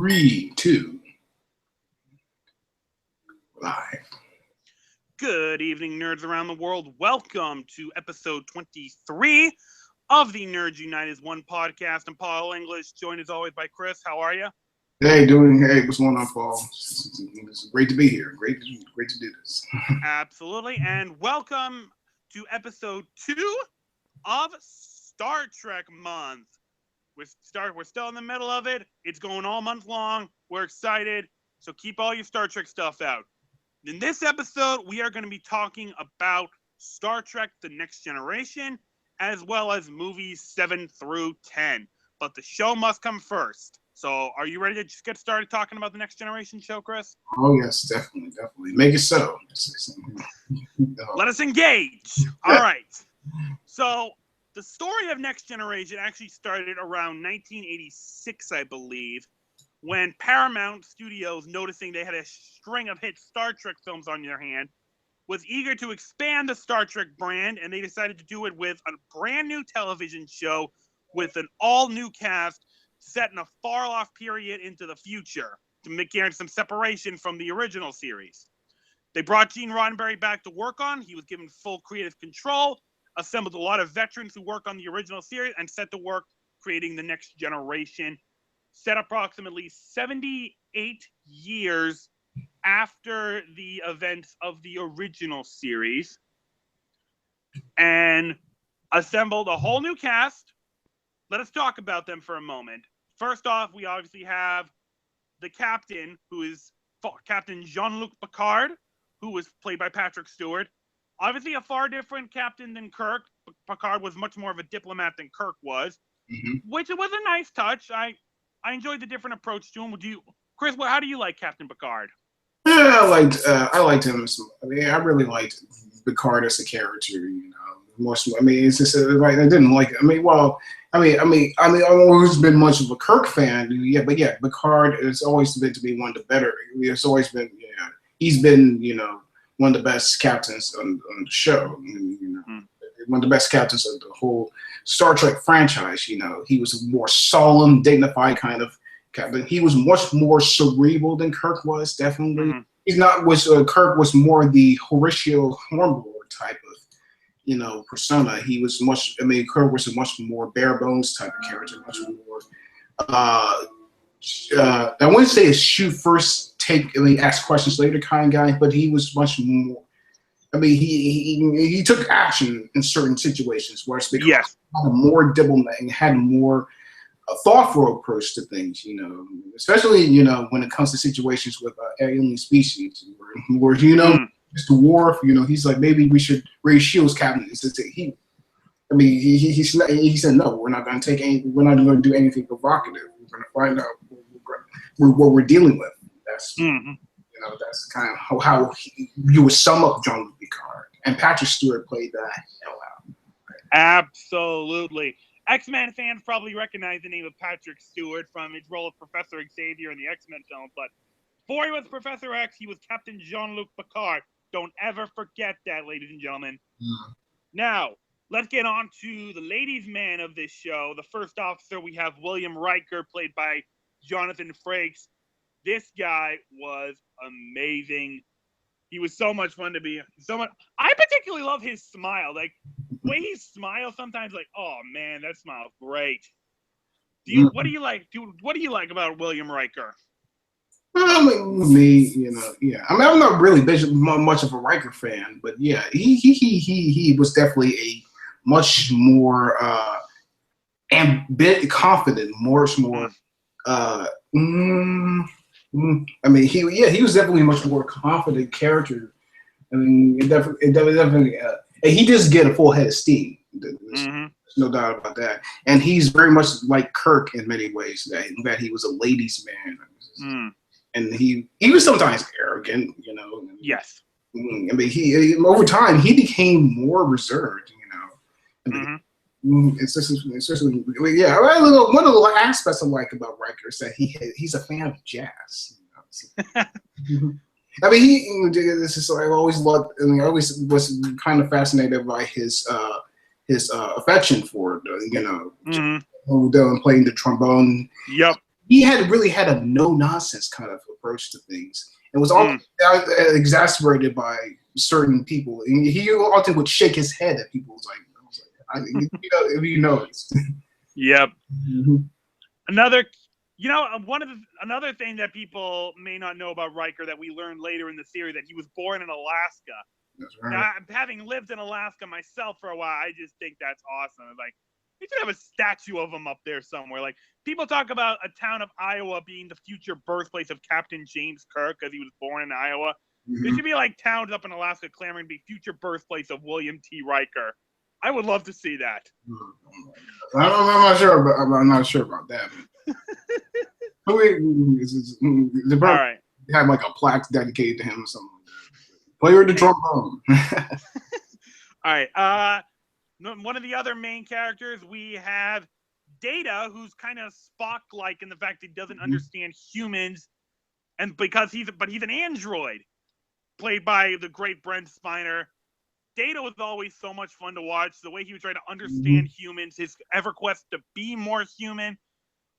3, 2, live. Good evening, nerds around the world. Welcome to episode 23 of the Nerds United One podcast. I'm Paul English, joined as always by Chris. How are you? Hey, what's going on, Paul? It's great to be here. Great to do this. Absolutely. And welcome to episode 2 of Star Trek month. We're still in the middle of it. It's going all month long. We're excited. So keep all your Star Trek stuff out. In this episode, we are going to be talking about Star Trek The Next Generation, as well as movies 7 through 10. But the show must come first. So are you ready to just get started talking about The Next Generation show, Chris? Oh, yes, definitely. Make it so. Let us engage. All right. So the story of Next Generation actually started around 1986, I believe, when Paramount Studios, noticing they had a string of hit Star Trek films on their hand, was eager to expand the Star Trek brand, and they decided to do it with a brand new television show with an all-new cast set in a far-off period into the future to guarantee some separation from the original series. They brought Gene Roddenberry back to work on. He was given full creative control, assembled a lot of veterans who worked on the original series, and set to work creating The Next Generation, set approximately 78 years after the events of the original series, and assembled a whole new cast. Let us talk about them for a moment. First off, we obviously have the captain, who is Captain Jean-Luc Picard, who was played by Patrick Stewart. Obviously a far different captain than Kirk. Picard was much more of a diplomat than Kirk was, which was a nice touch. I enjoyed the different approach to him. Chris, how do you like Captain Picard? Yeah, I liked him. I really liked Picard as a character. You know, it's just like I didn't like. I've always been much of a Kirk fan. Yeah, but yeah, Picard has always been to be one of the better. It's always been. Yeah, he's been one of the best captains on the show. One of the best captains of the whole Star Trek franchise. He was a more solemn, dignified kind of captain. He was much more cerebral than Kirk was, definitely. Kirk was more the Horatio Hornblower type of, persona. He was Kirk was a much more bare bones type of character, much more, I wouldn't say a shoot first, ask questions later kind of guy, but he was much more, he took action in certain situations, whereas Picard had a more diplomatic and had a more thoughtful approach to things, especially, when it comes to situations with alien species where Mr. Worf, he's like, maybe we should raise shields, Captain. He said, no, we're not going to do anything provocative. We're going to find out what we're dealing with. That's, that's kind of how you would sum up Jean-Luc Picard. And Patrick Stewart played that hell out. Right? Absolutely. X-Men fans probably recognize the name of Patrick Stewart from his role of Professor Xavier in the X-Men film, but before he was Professor X, he was Captain Jean-Luc Picard. Don't ever forget that, ladies and gentlemen. Now, let's get on to the ladies' man of this show. The first officer, we have William Riker, played by Jonathan Frakes. This guy was amazing. He was so much fun to be. I particularly love his smile. Like, the way he smiles sometimes, like, oh man, that smile's great. What do you like? What do you like about William Riker? I'm not really much of a Riker fan, but yeah, he was definitely a much more confident, more. He was definitely a much more confident character. It definitely. And he does get a full head of steam. There's no doubt about that. And he's very much like Kirk in many ways. That he was a ladies' man, and he was sometimes arrogant. Yes. He over time he became more reserved. It's just one of the aspects I like about Riker is that he's a fan of jazz. I always loved. I always was kind of fascinated by his affection for playing the trombone. Yep. he really had a no nonsense kind of approach to things, and was often exasperated by certain people. And he often would shake his head at people. If you noticed. Yep. Mm-hmm. Another thing that people may not know about Riker that we learned later in the series, that he was born in Alaska. That's right. Now, having lived in Alaska myself for a while, I just think that's awesome. Like, we should have a statue of him up there somewhere. Like, people talk about a town of Iowa being the future birthplace of Captain James Kirk because he was born in Iowa. Mm-hmm. There should be like towns up in Alaska clamoring to be future birthplace of William T. Riker. I would love to see that. I'm not sure about that. All right. Have like a plaque dedicated to him or something like that. Player the trombone. All right. One of the other main characters, we have Data, who's kind of Spock-like in the fact that he doesn't understand humans, and because he's an android, played by the great Brent Spiner. Data was always so much fun to watch. The way he was trying to understand humans, his EverQuest to be more human.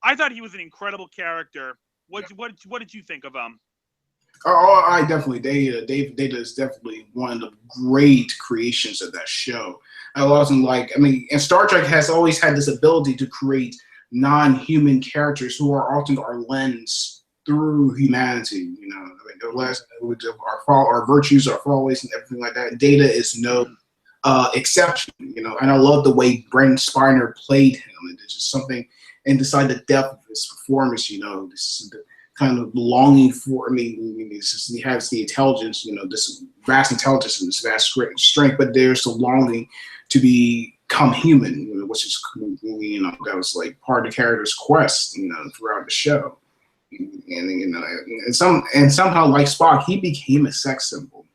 I thought he was an incredible character. What did you think of him? Oh, I definitely. Data is definitely one of the great creations of that show. I wasn't and Star Trek has always had this ability to create non-human characters who are often our lens through humanity. Our virtues, our follies, and everything like that. Data is no exception. And I love the way Brent Spiner played him. And there's just something, and beside the depth of his performance, this is the kind of longing for. He has the intelligence, this vast intelligence and this vast strength, but there's the longing to become human, which is, that was like part of the character's quest, throughout the show. And somehow, like Spock, he became a sex symbol,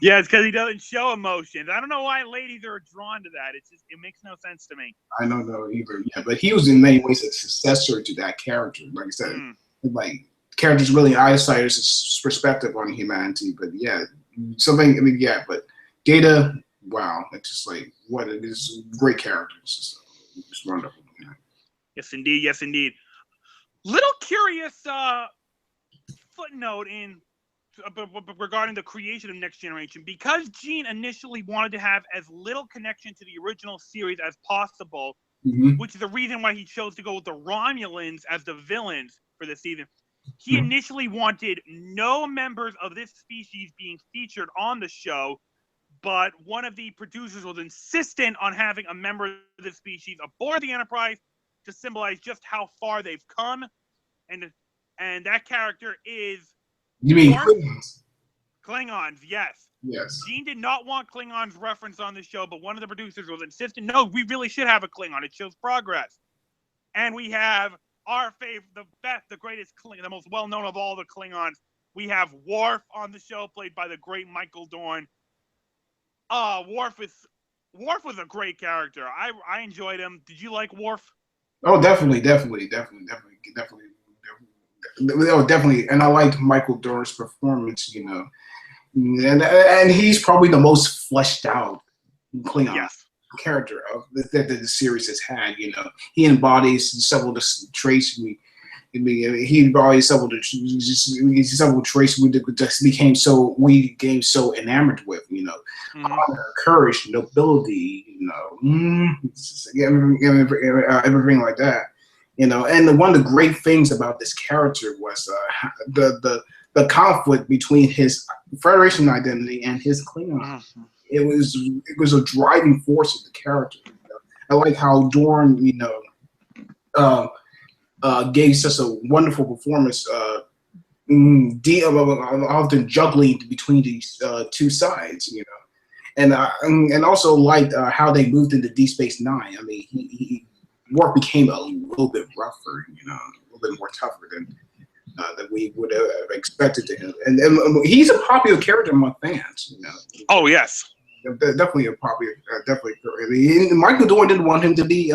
Yeah, it's because he doesn't show emotions. I don't know why ladies are drawn to that. It makes no sense to me. I don't know either. Yeah, but he was in many ways a successor to that character. Like I said, like characters really outsiders' his perspective on humanity. But yeah, but Data, wow, it's just like what it is. Great character. It's wonderful. Yes, indeed. Yes, indeed. Little curious footnote regarding the creation of Next Generation. Because Gene initially wanted to have as little connection to the original series as possible, which is the reason why he chose to go with the Romulans as the villains for this season. He initially wanted no members of this species being featured on the show, but one of the producers was insistent on having a member of the species aboard the Enterprise to symbolize just how far they've come, and that character is. You mean Klingons? Klingons, yes. Yes. Gene did not want Klingons referenced on the show, but one of the producers was insistent. No, we really should have a Klingon. It shows progress. And we have our favorite, the greatest Klingon, the most well-known of all the Klingons. We have Worf on the show, played by the great Michael Dorn. Worf was a great character. I enjoyed him. Did you like Worf? Oh, definitely. Oh, definitely. And I liked Michael Dorn's performance, and he's probably the most fleshed out Klingon character that the series has had. He embodies several traits. He embodies several traits we became so enamored with. Honor, courage, nobility. Everything like that. And one of the great things about this character was the conflict between his Federation identity and his Klingon. It was a driving force of the character. I like how Dorn, gave such a wonderful performance, often juggling between these two sides, and also liked how they moved into Deep Space Nine. I mean, Worf became a little bit rougher, a little bit more tougher than we would have expected to him. And he's a popular character among fans, Oh, yes. Definitely a popular, Michael Dorn didn't want him to be,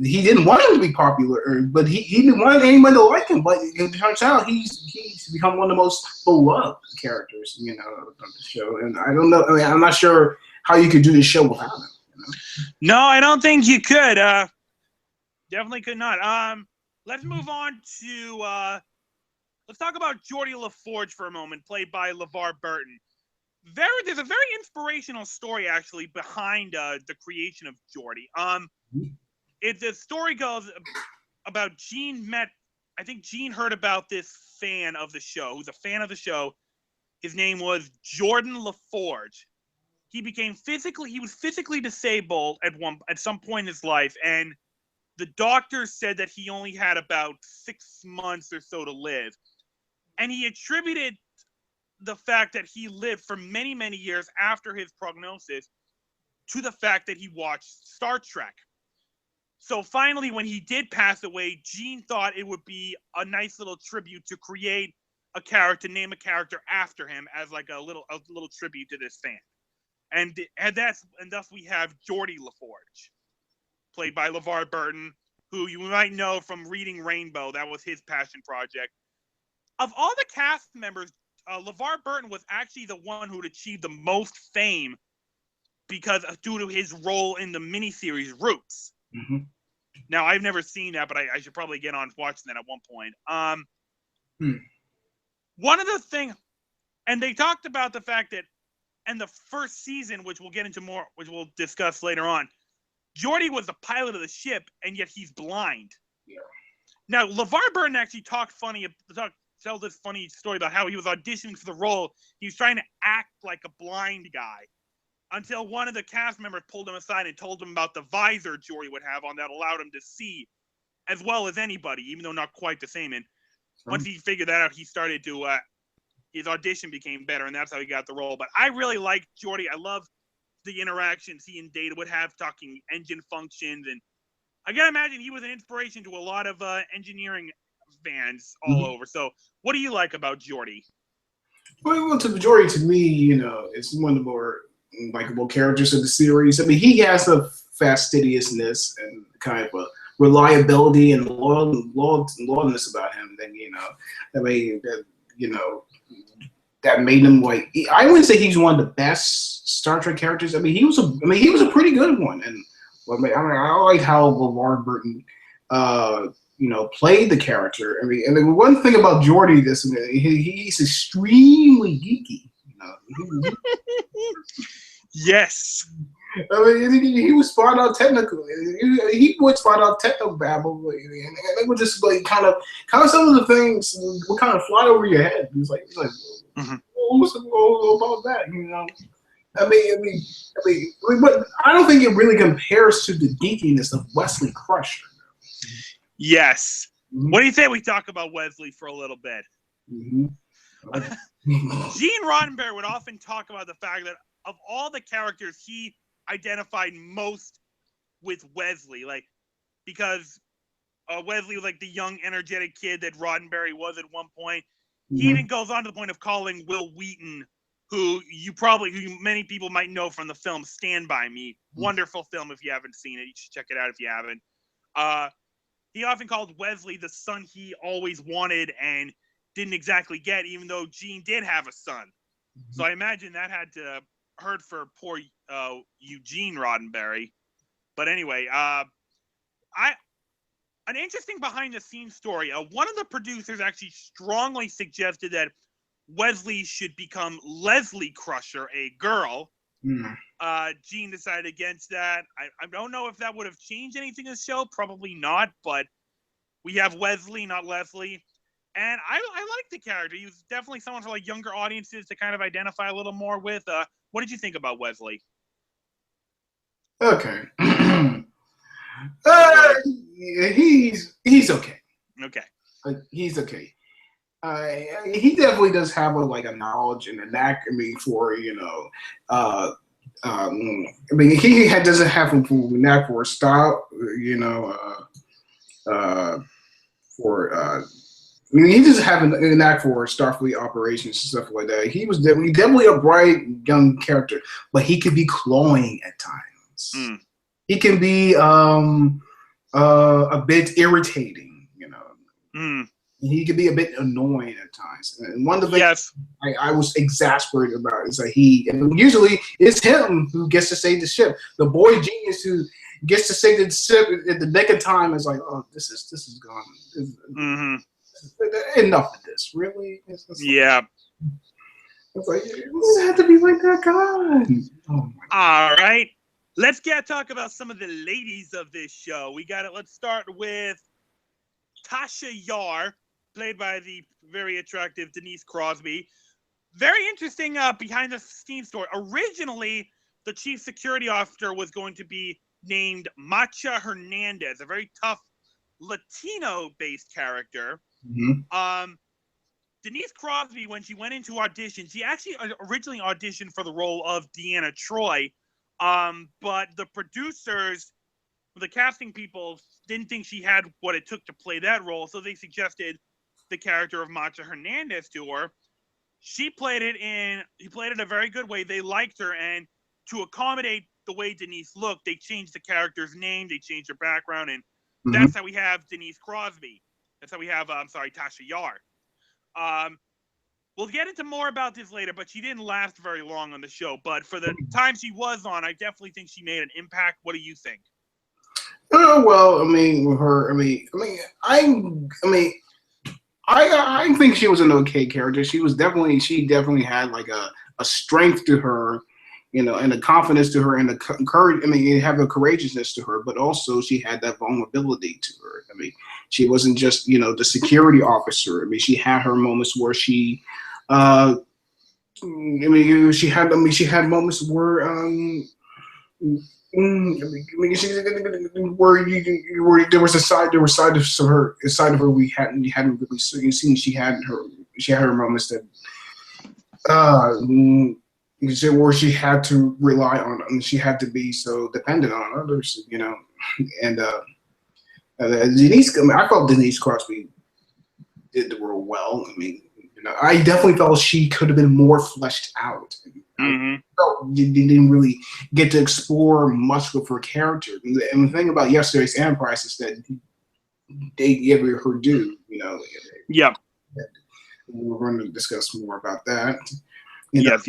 he didn't want him to be popular, but he didn't want anyone to like him. But it turns out he's become one of the most beloved characters, of the show. And I don't know, I'm not sure how you could do this show without him. No, I don't think you could. Definitely could not. Let's move on to let's talk about Geordie LaForge for a moment, played by LeVar Burton. There's a very inspirational story actually behind the creation of Geordie. The story goes about Gene met. I think Gene heard about this fan of the show, who's a fan of the show. His name was Jordan LaForge. He was physically disabled at some point in his life, and the doctor said that he only had about 6 months or so to live. And he attributed the fact that he lived for many, many years after his prognosis to the fact that he watched Star Trek. So finally, when he did pass away, Gene thought it would be a nice little tribute to create a character, name a character after him as like a little tribute to this fan. And thus we have Geordie LaForge, played by LeVar Burton, who you might know from Reading Rainbow. That was his passion project. Of all the cast members, LeVar Burton was actually the one who achieved the most fame due to his role in the miniseries Roots. Mm-hmm. Now, I've never seen that, but I should probably get on watching that at one point. One of the things, and they talked about the fact that in the first season, which we'll get into more, which we'll discuss later on, Geordie was the pilot of the ship, and yet he's blind. Yeah. Now, LeVar Burton actually tell this funny story about how he was auditioning for the role. He was trying to act like a blind guy until one of the cast members pulled him aside and told him about the visor Geordie would have on that allowed him to see as well as anybody, even though not quite the same. And once he figured that out, he started to his audition became better, and that's how he got the role. But I really like Geordie. I love the interactions he and Data would have talking engine functions, and I gotta imagine he was an inspiration to a lot of engineering fans all over. So what do you like about Geordie? Well, to Geordie, to me, it's one of the more likable characters of the series. I mean, he has a fastidiousness and kind of a reliability and loyalness about him. That made him like. I wouldn't say he's one of the best Star Trek characters. I mean, he was a pretty good one. And I like how LeVar Burton, played the character. I mean, and the one thing about Geordie, he's extremely geeky. Yes. I mean, he was spot on technical. He would spot on technical babble, and it would just like kind of some of the things would kind of fly over your head. It's like, what's about that? I mean, but I don't think it really compares to the geekiness of Wesley Crusher. Yes. What do you say we talk about Wesley for a little bit? Gene Roddenberry would often talk about the fact that of all the characters, he identified most with Wesley, because Wesley was like the young, energetic kid that Roddenberry was at one point. He even goes on to the point of calling Will Wheaton, who many people might know from the film Stand By Me. Wonderful film if you haven't seen it. You should check it out if you haven't. He often called Wesley the son he always wanted and didn't exactly get, even though Gene did have a son. So I imagine that had to hurt for poor Eugene Roddenberry. But anyway, an interesting behind-the-scenes story. One of the producers actually strongly suggested that Wesley should become Leslie Crusher, a girl. Gene decided against that. I don't know if that would have changed anything in the show. Probably not, but we have Wesley, not Leslie. And I like the character. He was definitely someone for like younger audiences to kind of identify a little more with. What did you think about Wesley? Okay. He's okay. Okay. He's okay. He definitely does have a knowledge and a knack. I mean, for he doesn't have a knack for a style. He doesn't have a knack for Starfleet operations and stuff like that. He was definitely a bright young character, but he could be cloying at times. He can be a bit irritating. He can be a bit annoying at times. And one of the things I was exasperated about is that usually it's him who gets to save the ship. The boy genius who gets to say the sip at the nick of time. It's like, oh, this is gone. Enough of this, really. Yeah. It's like it doesn't have to be like that, God. Oh my God. All right, let's talk about some of the ladies of this show. We got it. Let's start with Tasha Yar, played by the very attractive Denise Crosby. Very interesting behind the scenes story. Originally, the chief security officer was going to be named Macha Hernandez, a very tough Latino-based character. Mm-hmm. Denise Crosby, when she went into audition, she actually originally auditioned for the role of Deanna Troi, but the producers, the casting people, didn't think she had what it took to play that role, so they suggested the character of Macha Hernandez to her. She played it a very good way. They liked her, and to accommodate the way Denise looked, they changed the character's name, they changed her background, and that's how we have Denise Crosby. That's how we have, Tasha Yar. We'll get into more about this later, but she didn't last very long on the show. But for the time she was on, I definitely think she made an impact. What do you think? Well, I mean, with her, I think she was an okay character. She definitely had like a strength to her, and a confidence to her, and a courage. Have a courageousness to her, but also she had that vulnerability to her. She wasn't just the security officer. She had her moments where she, she had moments where where there was there were sides of her we hadn't really seen. She had her moments that where she had to rely on, and she had to be so dependent on others, and Denise. I felt Denise Crosby did the role well. I definitely felt she could have been more fleshed out. I felt you didn't really get to explore much with her character. And the thing about yesterday's Enterprise is that they gave her due. Yeah. We're going to discuss more about that. Yes.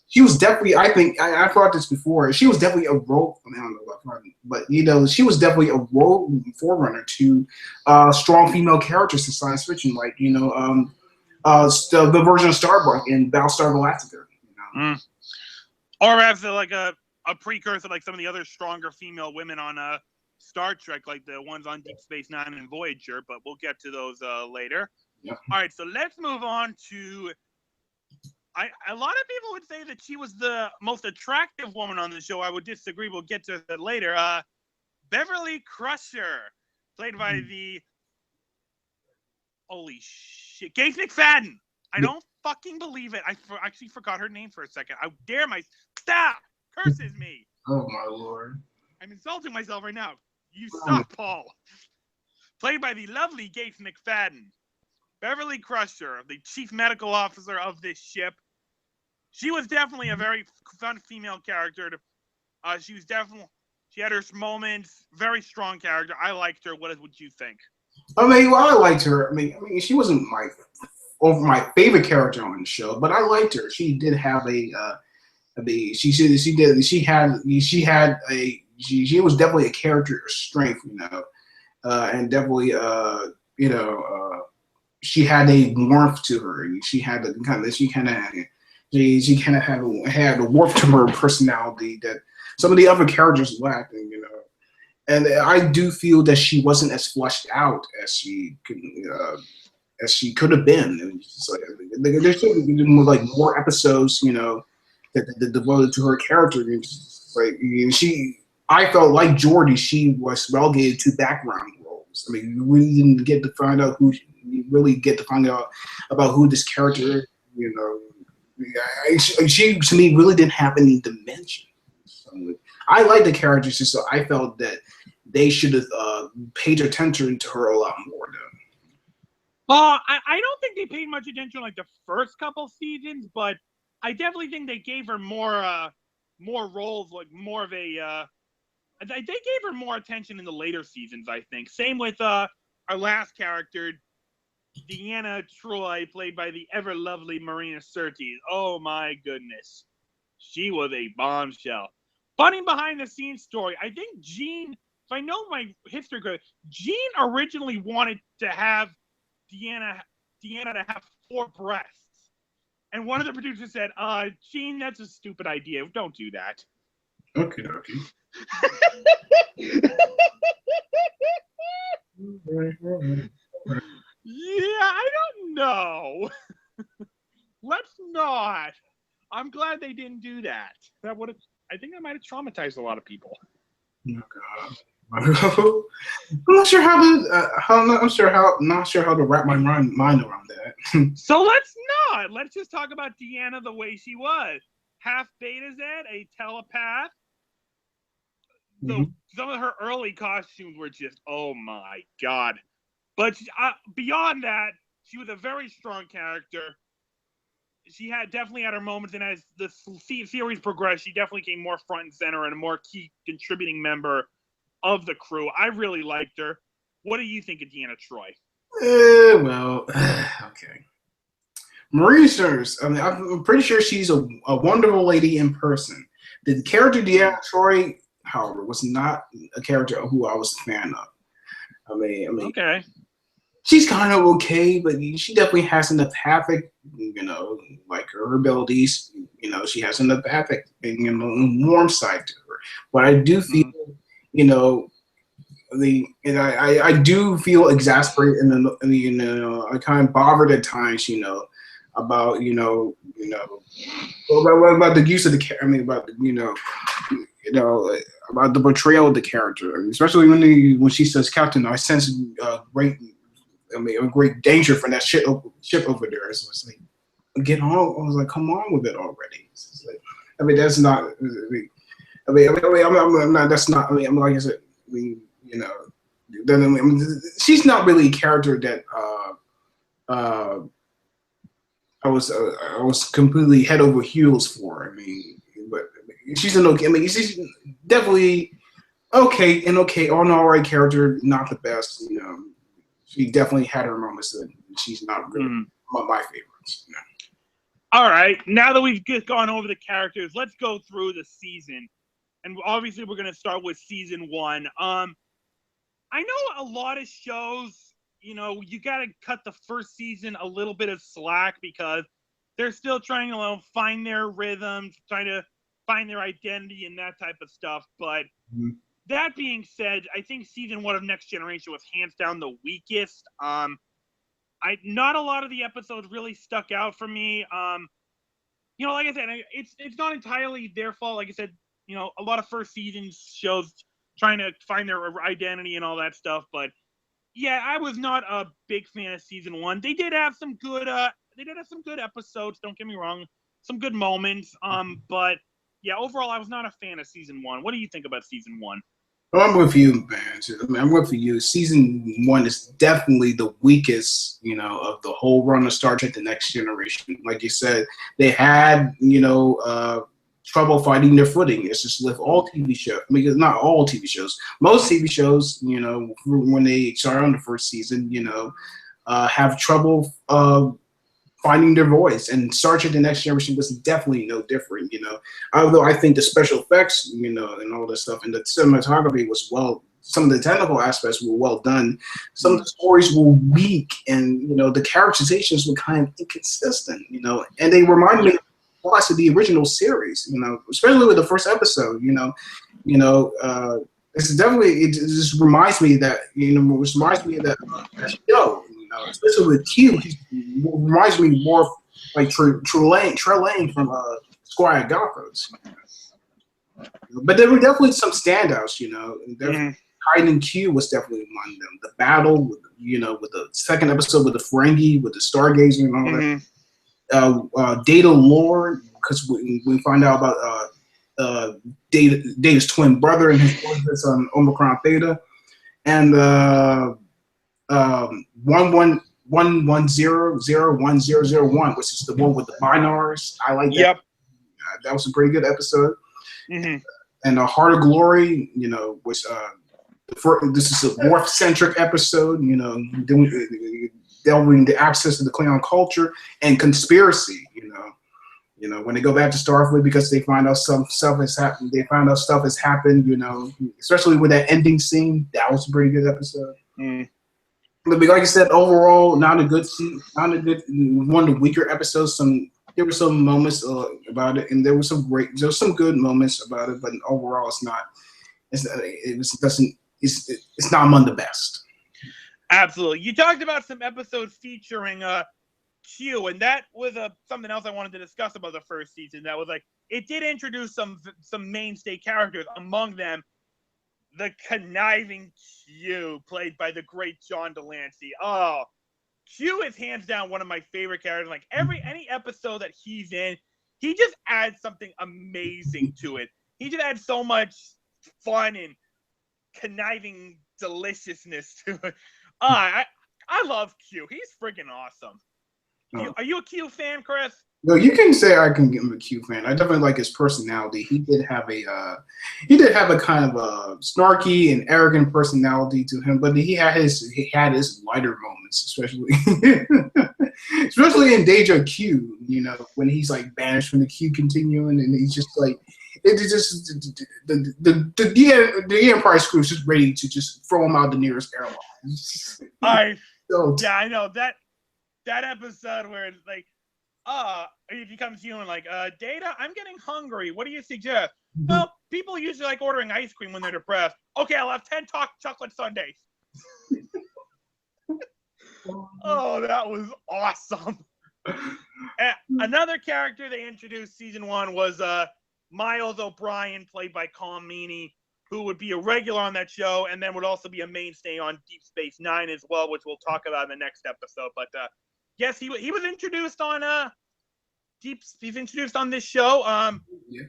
She was definitely. I think I thought this before. She was definitely a role. But she was definitely a role forerunner to strong female characters in science fiction, like the version of Starbuck in Battlestar Galactica. Or as like a precursor, like some of the other stronger female women on Star Trek, like the ones on Deep Space Nine and Voyager. But we'll get to those later. Yep. All right, so let's move on to. A lot of people would say that she was the most attractive woman on the show. I would disagree. We'll get to that later. Beverly Crusher, played by the holy shit, Gates McFadden. I don't fucking believe it. I actually forgot her name for a second. I dare stop curses me. Oh my lord! I'm insulting myself right now. You suck, Paul. Played by the lovely Gates McFadden. Beverly Crusher, the chief medical officer of this ship. She was definitely a very fun female character. She had her moments. Very strong character. I liked her. What would you think? I liked her. She wasn't my favorite character on the show, but I liked her. She did have she was definitely a character of strength, and definitely she had a warmth to her. She had a kind of had a warmth to her personality that some of the other characters lacked, and I do feel that she wasn't as fleshed out as she could have been. So, there should have been more episodes, that devoted to her character. I felt like Geordi, she was relegated to background roles. You really didn't get to find out about who this character is. She to me really didn't have any dimension. So I like the characters, so I felt that they should have paid attention to her a lot more. I don't think they paid much attention like the first couple seasons, but I definitely think they gave her more roles, like more of a. They gave her more attention in the later seasons, I think. Same with our last character, Deanna Troi, played by the ever lovely Marina Sirtis. Oh my goodness, she was a bombshell. funny behind the scenes story. I think Gene, if I know my history correctly, Gene originally wanted to have Deanna to have 4 breasts. And one of the producers said, Gene, that's a stupid idea. Don't do that. Okay. Yeah, I don't know. Let's not. I'm glad they didn't do that. That would have. I think that might have traumatized a lot of people. Oh God. I'm not sure how to. Not sure how to wrap my mind around that. So let's not. Let's just talk about Deanna the way she was. Half Beta Z, a telepath. Some of her early costumes were just, oh my God. But beyond that, she was a very strong character. She definitely had her moments, and as the series progressed, she definitely came more front and center and a more key contributing member of the crew. I really liked her. What do you think of Deanna Troi? Well, okay. Marie Sters, I mean, I'm pretty sure she's a wonderful lady in person. The character Deanna Troi, however, was not a character who I was a fan of. I mean, okay. She's kind of okay, but she definitely has an empathic, like her abilities. She has an empathic, warm side to her. But I do feel, I do feel exasperated and I kind of bothered at times, about about the use of the about the portrayal of the character, especially when she says, "Captain, I sense a great danger from that ship over there." So it's like, get on. I was like, come on with it already. It's like, that's not. I'm not. That's not. Like I said, she's not really a character that I was completely head over heels for. But she's an okay. She's definitely okay, an all right character, not the best. She definitely had her moments, and she's not really my favorites. All right, now that we've gone over the characters, let's go through the season. And obviously, we're going to start with season 1. I know a lot of shows, you got to cut the first season a little bit of slack because they're still trying to find their rhythms, trying to find their identity and that type of stuff. But that being said, I think season 1 of Next Generation was hands down the weakest. Not a lot of the episodes really stuck out for me. Like I said, it's not entirely their fault. Like I said, a lot of first season shows trying to find their identity and all that stuff. But yeah, I was not a big fan of season 1. They did have some good episodes. Don't get me wrong, some good moments. But yeah, overall, I was not a fan of season 1. What do you think about season 1? Well, I'm with you, man. I'm with you. Season 1 is definitely the weakest, of the whole run of Star Trek: The Next Generation. Like you said, they had, trouble finding their footing. It's just with all TV shows. Not all TV shows. Most TV shows, when they start on the first season, have trouble finding their voice, and Star Trek: The Next Generation was definitely no different. Although I think the special effects, and all this stuff, and the cinematography was some of the technical aspects were well done. Some of the stories were weak, and the characterizations were kind of inconsistent. And they reminded me of the original series. Especially with the first episode. This is definitely, it just reminds me that that show. Especially with Q, he reminds me more like Trelane from Squire Gothos. But there were definitely some standouts, Hiding Q was definitely one of them. The battle, with the second episode with the Ferengi, with the Stargazer and all that. Data lore, because we find out about Data's twin brother and his voice on Omicron Theta. And 1100101, which is the one with the binars. I like that. Yep. That was a pretty good episode. And Heart of Glory, which this is a Worf-centric episode. Delving into access to the Klingon culture and conspiracy. You know, when they go back to Starfleet because they find out some stuff has happened. They find out stuff has happened. You know, especially with that ending scene. That was a pretty good episode. But like you said, overall, not a good one of the weaker episodes. There were some moments about it, and there was some good moments about it. But overall, it's not. It's not among the best. Absolutely. You talked about some episodes featuring Q, and that was something else I wanted to discuss about the first season. That was like it did introduce some mainstay characters, among them the conniving Q, played by the great John Delancey. Oh, Q is hands down one of my favorite characters. Like any episode that he's in, he just adds something amazing to it. He just adds so much fun and conniving deliciousness to it. I love Q. He's freaking awesome. Are you a Q fan, Chris? No, you can say I can get him a Q fan. I definitely like his personality. He did have a kind of a snarky and arrogant personality to him, but he had his lighter moments, especially in Deja Q. You know, when he's like banished from the Q continuum, and he's just like it's just the Empire Screw is just ready to just throw him out the nearest airlock. I know that episode where it's like, he comes to you and like, Data, I'm getting hungry. What do you suggest? Well, people usually like ordering ice cream when they're depressed. Okay, I'll have 10 chocolate sundaes. Oh, that was awesome. Another character they introduced season 1 was Miles O'Brien, played by Colm Meaney, who would be a regular on that show and then would also be a mainstay on Deep Space Nine as well, which we'll talk about in the next episode. But yes, he was introduced on he's introduced on this show.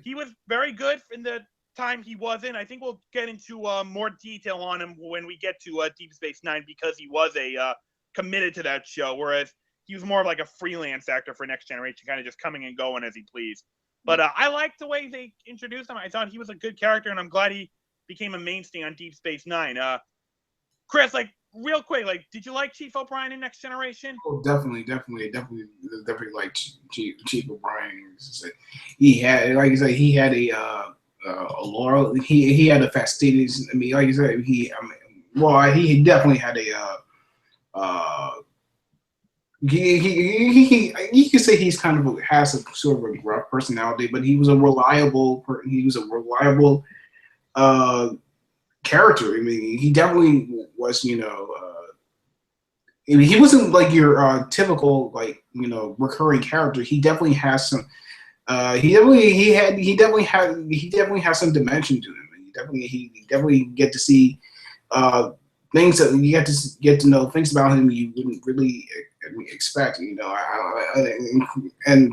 He was very good in the time he was in. I think we'll get into more detail on him when we get to Deep Space Nine, because he was committed to that show, whereas he was more of like a freelance actor for Next Generation, kind of just coming and going as he pleased. But I liked the way they introduced him. I thought he was a good character, and I'm glad he became a mainstay on Deep Space Nine. Chris, like real quick, like, did you like Chief O'Brien in Next Generation? Oh, definitely liked Chief O'Brien. He had, like you said, he had a loyal. He had a fastidious. I mean, like you said, he definitely had a. You could say he's kind of has a sort of a gruff personality, but he was a reliable. Character. I mean, he definitely was. I mean, he wasn't like your typical recurring character. He definitely has some. He definitely has some dimension to him. He definitely get to see things that you get to know things about him you wouldn't really expect. And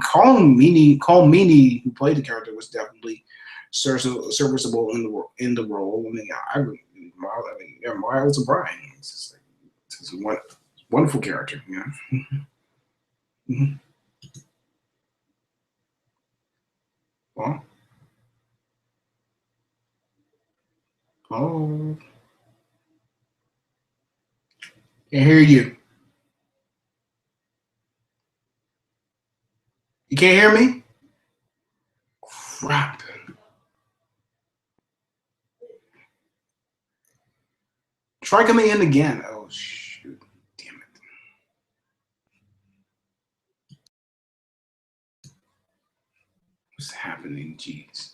Colm Meaney, who played the character, was definitely serviceable in the role. I mean, Miles O'Brien. It's a wonderful character. Mm-hmm. Well, can't hear you. You can't hear me? Crap. Try coming in again. Oh, shoot. Damn it. What's happening? Jeez.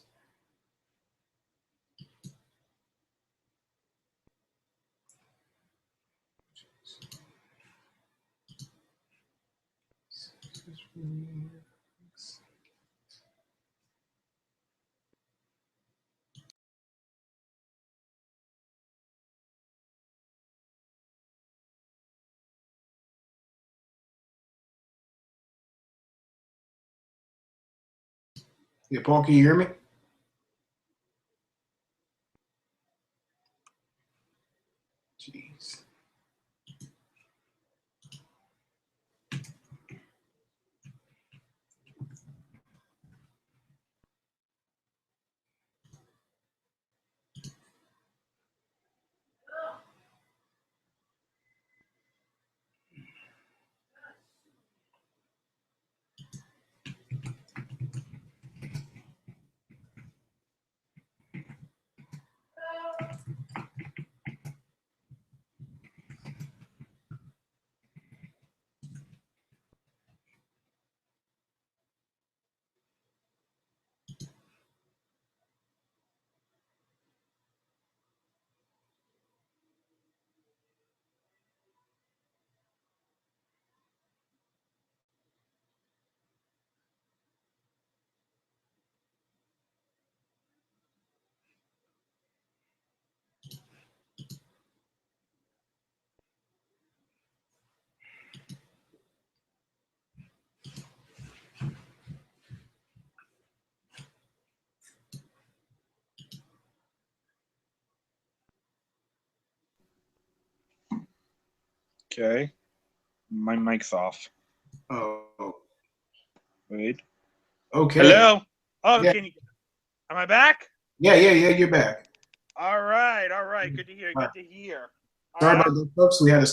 Yeah, Paul, can you hear me? Jeez. Okay. My mic's off. Oh. Wait. Okay. Hello? Oh, Yeah. am I back? Yeah, you're back. All right. Good to hear. All right. Good to hear. Sorry about that, folks. We had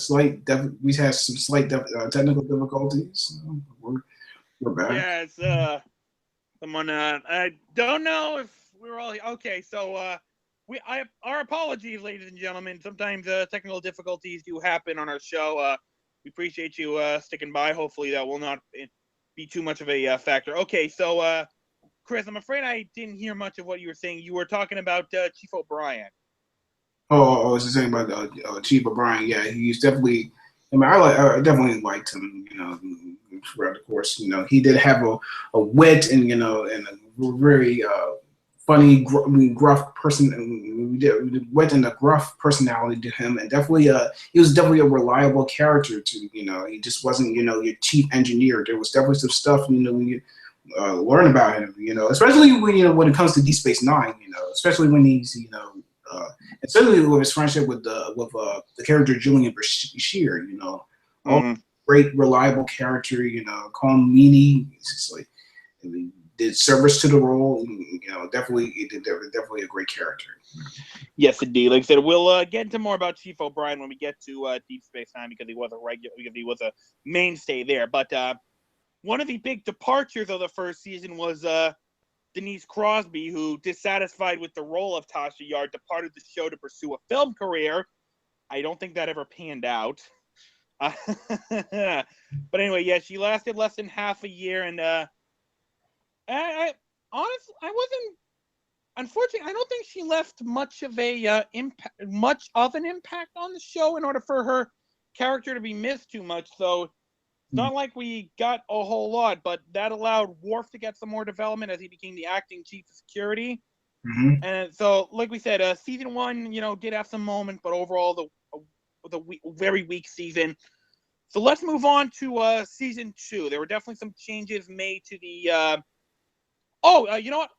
some slight technical difficulties. We're back. Yeah, it's someone I don't know if we're all okay. So our apologies, ladies and gentlemen. Sometimes technical difficulties do happen on our show. We appreciate you sticking by. Hopefully that will not be too much of a factor. Okay, so Chris, I'm afraid I didn't hear much of what you were saying. You were talking about Chief O'Brien. I was just saying about Chief O'Brien. Yeah, he's definitely. I mean, I definitely liked him. Throughout the course, he did have a wit and and a very funny, gruff person. And we did wit and a gruff personality to him, and definitely he was definitely a reliable character too. He just wasn't your chief engineer. There was definitely some stuff when you learn about him. Especially when it comes to Deep Space Nine. Especially when he's especially with his friendship with the character Julian Bashir, all great reliable character, calm meanie. It's just like he did service to the role. Definitely he did definitely a great character. Yes, indeed. Like I said, we'll get into more about Chief O'Brien when we get to Deep Space Nine because he was a mainstay there. But one of the big departures of the first season was Denise Crosby, who, dissatisfied with the role of Tasha Yar, departed the show to pursue a film career. I don't think that ever panned out. But anyway, yeah, she lasted less than half a year, and I honestly, unfortunately, I don't think she left much of an impact on the show in order for her character to be missed too much. So it's not like we got a whole lot, but that allowed Worf to get some more development as he became the acting chief of security. Mm-hmm. And so, like we said, season one, did have some moments, but overall, very weak season. So let's move on to season two. There were definitely some changes made to the. You know what?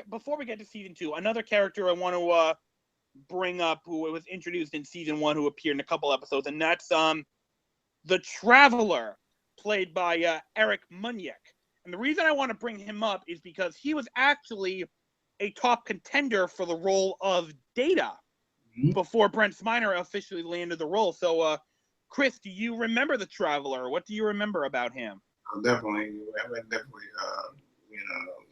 Before we get to season two, another character I want to bring up who was introduced in season one, who appeared in a couple episodes, and that's the Traveler, played by Eric Muniek. And the reason I want to bring him up is because he was actually a top contender for the role of Data before Brent Spiner officially landed the role. So, Chris, do you remember the Traveler? What do you remember about him? Definitely,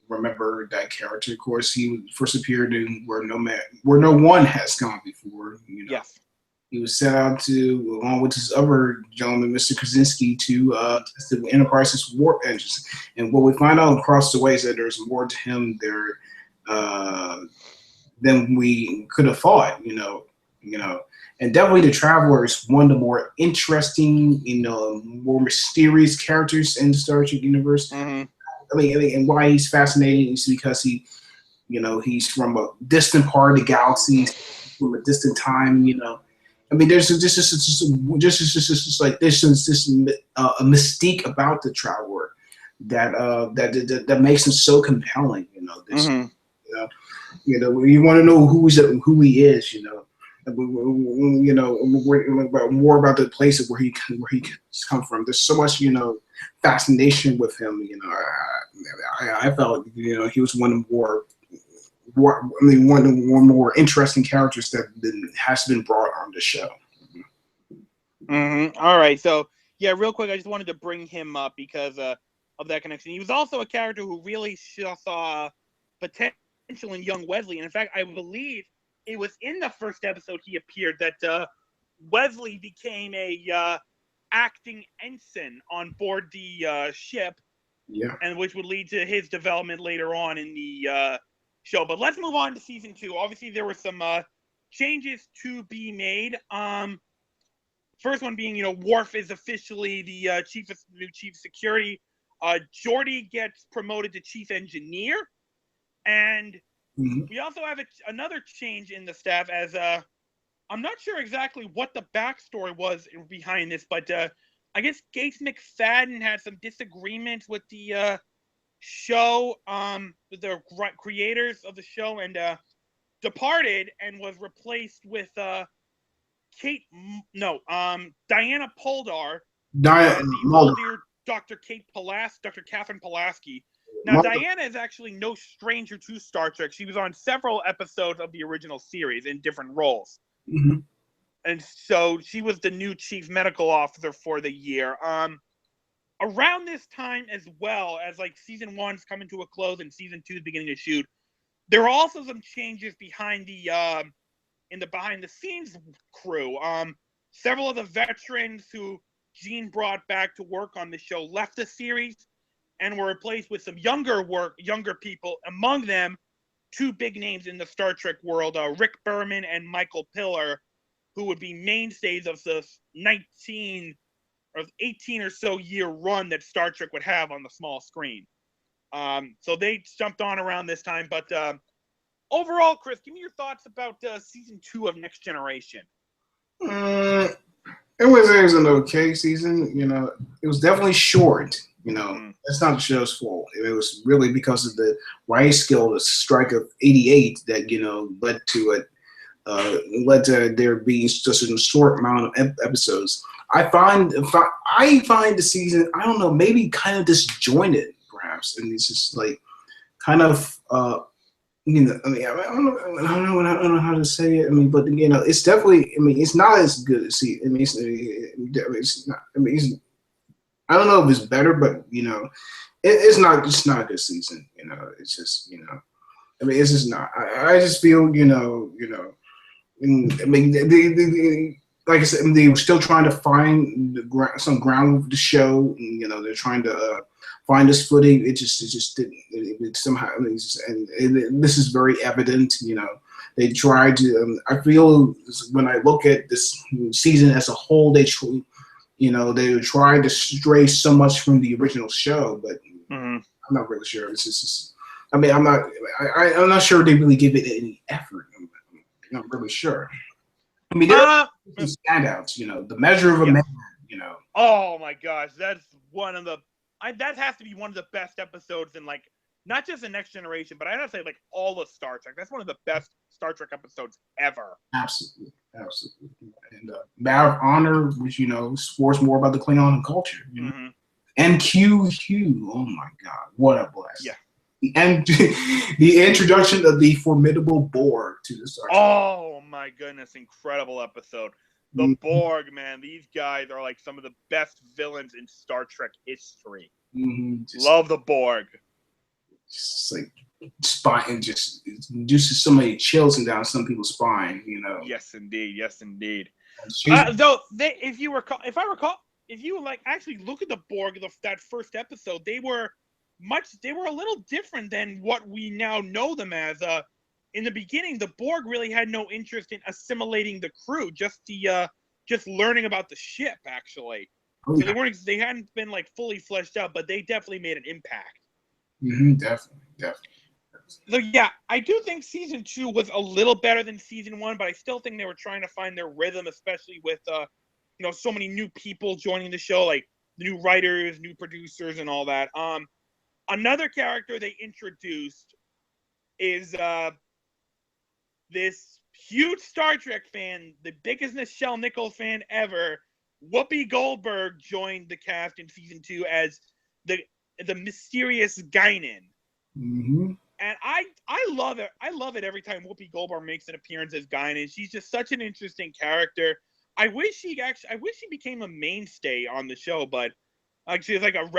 remember that character. Of course, he first appeared in where no one has gone before. Yes. He was set out to, along with his other gentleman, Mr. Krasinski, to test the Enterprise's warp engines. And what we find out across the way is that there's more to him there than we could have thought. And definitely the Traveler is one of the more interesting, more mysterious characters in the Star Trek universe. Mm-hmm. I mean, and why he's fascinating is because he's from a distant part of the galaxy, from a distant time. I mean, there's just like this a mystique about the Traveler that makes him so compelling. You want to know who he is. More about the place where he's come from. There's so much fascination with him. I felt he was one of the more interesting characters that has been brought on the show. Mm-hmm. All right, so yeah, real quick, I just wanted to bring him up because of that connection. He was also a character who really saw potential in young Wesley, and in fact, I believe it was in the first episode he appeared that Wesley became a acting ensign on board the ship, and which would lead to his development later on in the show. But let's move on to season two. Obviously, there were some changes to be made. First one being, Worf is officially the new chief of security. Geordi gets promoted to chief engineer, and we also have another change in the staff. As I'm not sure exactly what the backstory was behind this, but I guess Gates McFadden had some disagreements with the show, the creators of the show, and departed and was replaced with Diana Poldar Diana as the Mulder. older Dr. Catherine Pulaski. Now, Mulder. Diana is actually no stranger to Star Trek. She was on several episodes of the original series in different roles. Mm-hmm. And so she was the new chief medical officer for the year. Around this time, as well as like season 1's coming to a close and season 2's beginning to shoot, there are also some changes behind the scenes crew. Several of the veterans who Gene brought back to work on the show left the series and were replaced with some younger people. Among them, 2 big names in the Star Trek world: Rick Berman and Michael Piller, who would be mainstays of the 18 or so year run that Star Trek would have on the small screen. So they jumped on around this time. But overall, Chris, give me your thoughts about season 2 of Next Generation. It was an okay season. It was definitely short. That's not the show's fault. It was really because of the writing skill, the strike of '88 that led to it. Led to there being just a short amount of episodes. I find the season, I don't know, maybe kind of disjointed, perhaps, and it's just like kind of I don't know how to say it. But it's definitely. It's not as good as see. It's not. I don't know if it's better, but it's not. It's not a good season. It's just it's just not. I just feel like I said, they were still trying to find some ground with the show. And, they're trying to find this footing. It just didn't. It somehow, and this is very evident. They tried to. I feel when I look at this season as a whole, they were trying to stray so much from the original show, but I'm not really sure. It's just. I'm not sure they really give it any effort. I'm not really sure. There are some standouts, the measure of a man, Oh my gosh, that's one of the that has to be one of the best episodes in not just the Next Generation, but I gotta say all of Star Trek. That's one of the best Star Trek episodes ever. Absolutely. And Matter of Honor, which explores more about the Klingon culture, and Q, oh my God, what a blast! Yeah. And the introduction of the formidable Borg to the Star Trek. Oh my goodness, incredible episode. The Borg, man, these guys are some of the best villains in Star Trek history. Love the Borg. Just spine, just induces so many chills down some people's spine. Yes, indeed. Though if you actually look at the Borg, that first episode, they were a little different than what we now know them as. In the beginning, the Borg really had no interest in assimilating the crew, just learning about the ship, actually. Oh, yeah. So they hadn't been fully fleshed out, but they definitely made an impact. Definitely. So yeah, I do think season 2 was a little better than season 1, but I still think they were trying to find their rhythm, especially with so many new people joining the show, like new writers, new producers, and all that. Another character they introduced is this huge Star Trek fan, the biggest Nichelle Nichols fan ever. Whoopi Goldberg joined the cast in season 2 as the mysterious Guinan. And I love it. I love it every time Whoopi Goldberg makes an appearance as Guinan. She's just such an interesting character. I wish she became a mainstay on the show, but she's like a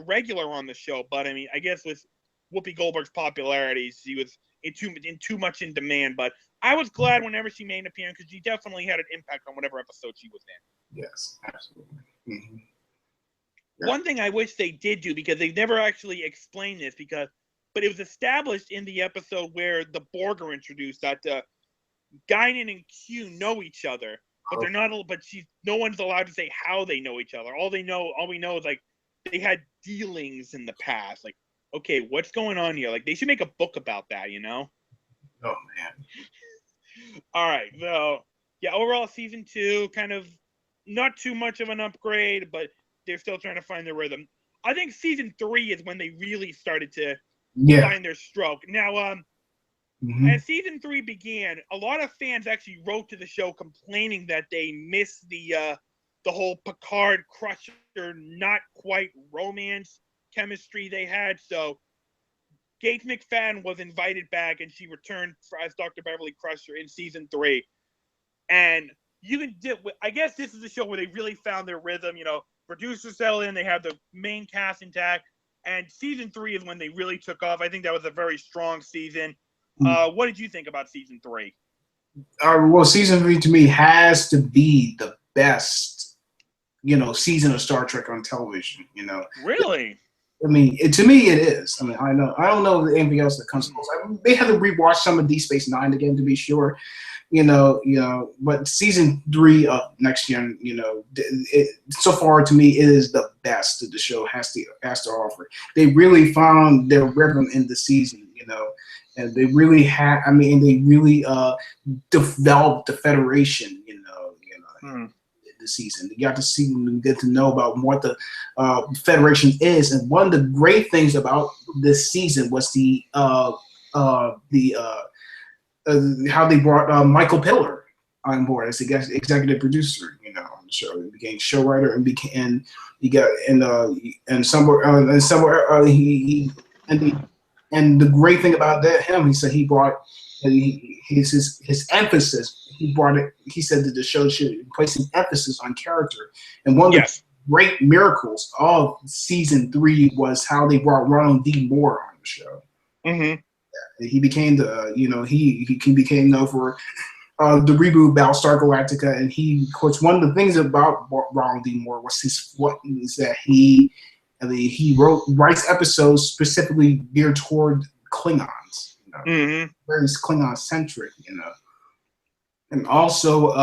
regular on the show. But I guess with Whoopi Goldberg's popularity, she was too much in demand. But I was glad whenever she made an appearance because she definitely had an impact on whatever episode she was in. Yes, absolutely. Yeah. One thing I wish they did do, because they never actually explained this, but it was established in the episode where the Borg are introduced that Guinan and Q know each other, but they're not. But no one's allowed to say how they know each other. All we know is they had dealings in the past. Okay, what's going on here? They should make a book about that, Oh man. All right, so yeah, overall season 2 kind of not too much of an upgrade, but they're still trying to find their rhythm. I think season 3 is when they really started to find their stroke. Now, As season 3 began, a lot of fans actually wrote to the show complaining that they missed the whole Picard Crusher not quite romance chemistry they had. So Gates McFadden was invited back, and she returned as Dr. Beverly Crusher in season 3. And you can I guess this is the show where they really found their rhythm. You know, producers settled in, they have the main cast intact, and season 3 is when they really took off. I think that was a very strong season. What did you think about season 3? Well, season 3 to me has to be the best, season of Star Trek on television. Really? I mean, to me, it is. I mean, I don't know anything else that comes close. They had to rewatch some of Deep Space Nine again to be sure. But season 3 of Next Gen, so far to me, it is the best that the show has to offer. They really found their rhythm in the season, and they really had. I mean, they really developed the Federation, the season. You got to see and get to know about what the Federation is, and one of the great things about this season was how they brought Michael Piller on board as the executive producer, on the show. He became showrunner and the great thing about him, he said he brought his emphasis. He brought it. He said that the show should place an emphasis on character, and one of the great miracles of season 3 was how they brought Ronald D. Moore on the show. He became he became known for the reboot Battlestar Galactica, and of course, one of the things about Ronald D. Moore was that he writes episodes specifically geared toward Klingons, very Klingon centric, and also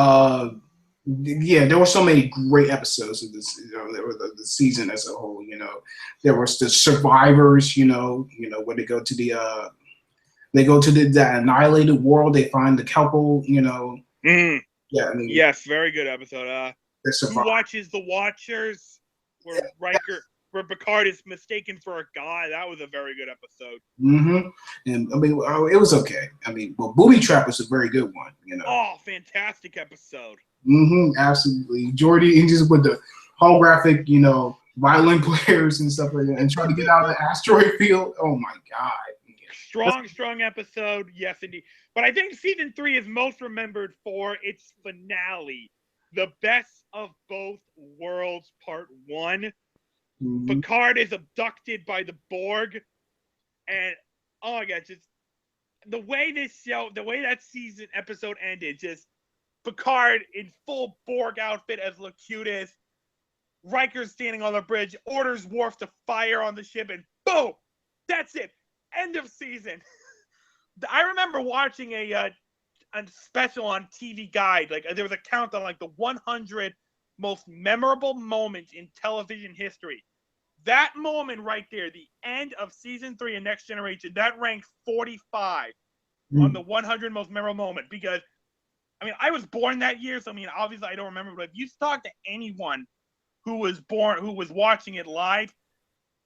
there were so many great episodes of this, the season as a whole. There was the Survivors, where they go to the that annihilated world. They find the Kelpal, Yeah, I mean, yes, very good episode. Who Watches the Watchers? Where Picard is mistaken for a guy. That was a very good episode. And I mean, it was okay. I mean, well, Booby Trap was a very good one. Oh, fantastic episode. Absolutely. Geordi and just with the holographic, violin players and stuff like that, and trying to get out of the asteroid field. Oh my God. Strong episode. Yes, indeed. But I think season 3 is most remembered for its finale, The Best of Both Worlds Part 1. Picard is abducted by the Borg, and oh my God, just the way that season episode ended, just Picard in full Borg outfit as Locutus, Riker standing on the bridge, orders Worf to fire on the ship, and boom, that's it. End of season. I remember watching a special on TV Guide. Like, there was a count on like the 100 most memorable moments in television history. That moment right there, the end of season 3 of Next Generation, that ranked 45 on the 100 most memorable moment. Because, I mean, I was born that year, so I mean, obviously I don't remember. But if you talk to anyone who was watching it live,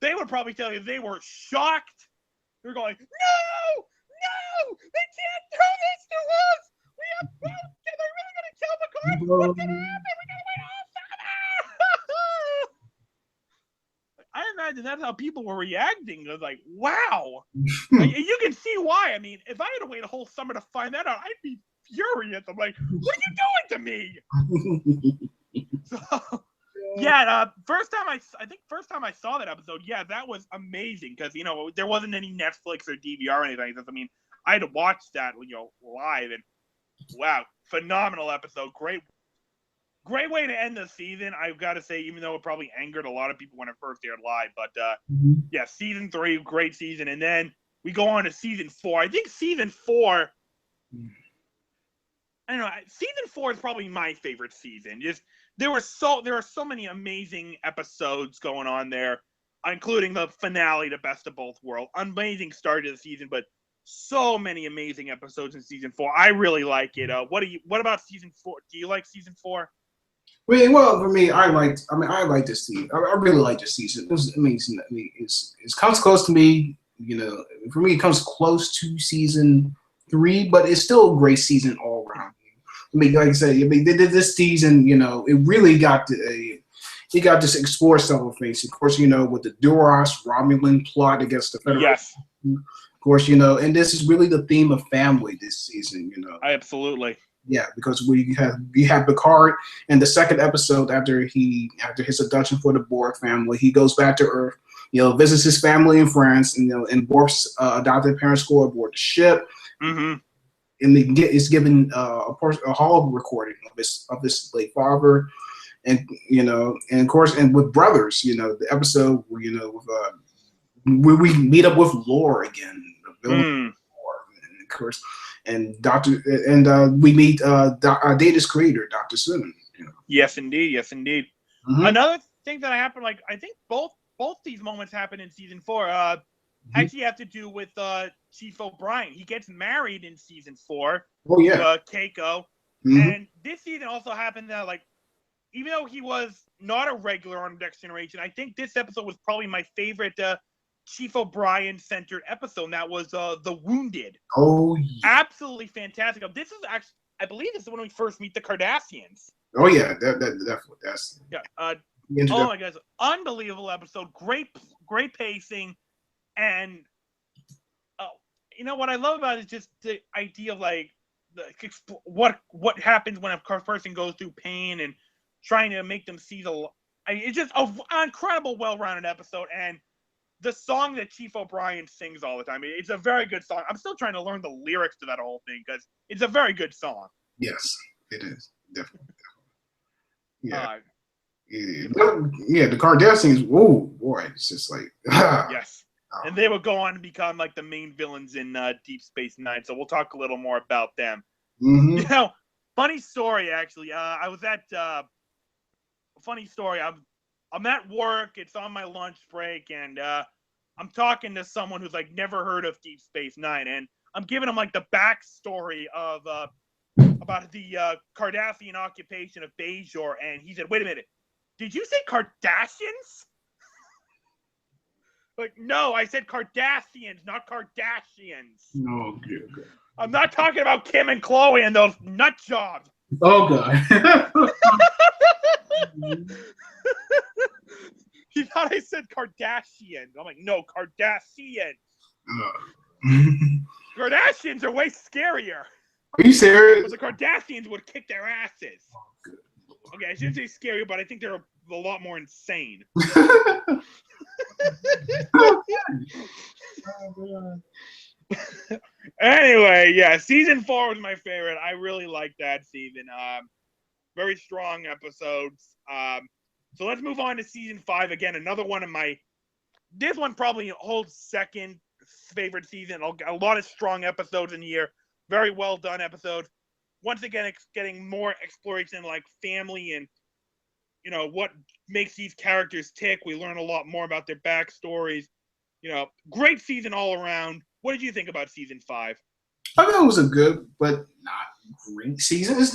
they would probably tell you they were shocked. They're going, no, they can't do this to us. They're really going to kill Picard? What's going to happen? We got to wait all summer. I imagine that's how people were reacting. It was like, wow. Like, you can see why. I mean, if I had to wait a whole summer to find that out, I'd be furious. I'm like, what are you doing to me? So, yeah, first time I saw that episode, yeah, that was amazing because, there wasn't any Netflix or DVR or anything. I mean, I had to watch that, live, and wow, phenomenal episode. Great way to end the season, I've got to say, even though it probably angered a lot of people when it first aired live. But, yeah, season 3, great season. And then we go on to season 4. I think season 4, I don't know, season 4 is probably my favorite season. Just there are so many amazing episodes going on there, including the finale, The Best of Both Worlds. Amazing start to the season, but so many amazing episodes in season 4. I really like it. What about season 4? Do you like season 4? Well, for me, I like this season. I really like this season. It was amazing. I mean, it comes close to me. For me, it comes close to season 3, but it's still a great season all around. I mean, like I said, I mean, this season, it really got to he got to explore several things. Of course, with the Duras Romulan plot against the Federation. Yes. Of course, and this is really the theme of family this season. Absolutely. Yeah, because we have Picard in the second episode after his abduction for the Borg family, he goes back to Earth, visits his family in France, and Worf's adopted parents go aboard the ship. Mm-hmm. And is given a hall recording of his late father, and and of course, and with brothers, the episode where where we meet up with Lore again, Lore, and of course, and we meet Data's creator, Dr. Soon. Yes, indeed. Yes, indeed. Mm-hmm. Another thing that happened, like I think both these moments happened in season 4. Actually have to do with Chief O'Brien. He gets married in season 4 to Keiko. Mm-hmm. And this season also happened that, like, even though he was not a regular on Next Generation, I think this episode was probably my favorite Chief O'Brien-centered episode, and that was The Wounded. Oh, yeah. Absolutely fantastic. This is actually, I believe this is when we first meet the Cardassians. Oh, yeah. That's... Yeah. Oh, my God. Unbelievable episode. Great pacing. And what I love about it is just the idea of like what happens when a person goes through pain and trying to make them see it's just an incredible, well-rounded episode. And the song that Chief O'Brien sings all the time, it's a very good song. I'm still trying to learn the lyrics to that whole thing because it's a very good song. Yes, it is. Definitely. Yeah. The Cardassians, whoa, boy, it's just like... Yes. And they would go on to become like the main villains in Deep Space Nine. So we'll talk a little more about them. Mm-hmm. Funny story actually. I was at funny story. I'm at work. It's on my lunch break, and I'm talking to someone who's like never heard of Deep Space Nine, and I'm giving him like the backstory of about the Cardassian occupation of Bajor, and he said, "Wait a minute, did you say Cardassians?" Like, no, I said Cardassians, not Kardashians. Oh, good. I'm not talking about Kim and Chloe and those nut jobs. Oh, God. He thought I said Kardashians. I'm like, no, Kardashians. Kardashians are way scarier. Are you serious? But the Kardashians would kick their asses. Oh, good. Okay, I shouldn't say scary, but I think they're a lot more insane. Anyway, yeah, season 4 was my favorite. I really liked that season. Very strong episodes. So let's move on to season 5 again. Another one of this one probably holds second favorite season. A lot of strong episodes in here. Very well done episodes. Once again, it's getting more exploration like family and what makes these characters tick. We learn a lot more about their backstories. Great season all around. What did you think about season 5? I thought it was a good, but not great season. It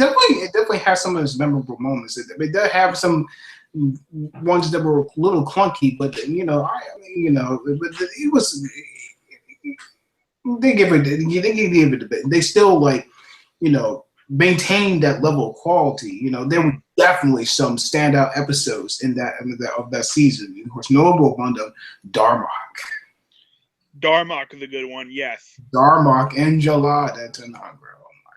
definitely has some of its memorable moments. It does have some ones that were a little clunky, but it was. They give it a bit. They still maintain that level of quality. There were definitely some standout episodes of that season. Of course, notable among them, Darmok. Darmok is a good one, yes. Darmok and Jalad at Tanagra. Oh my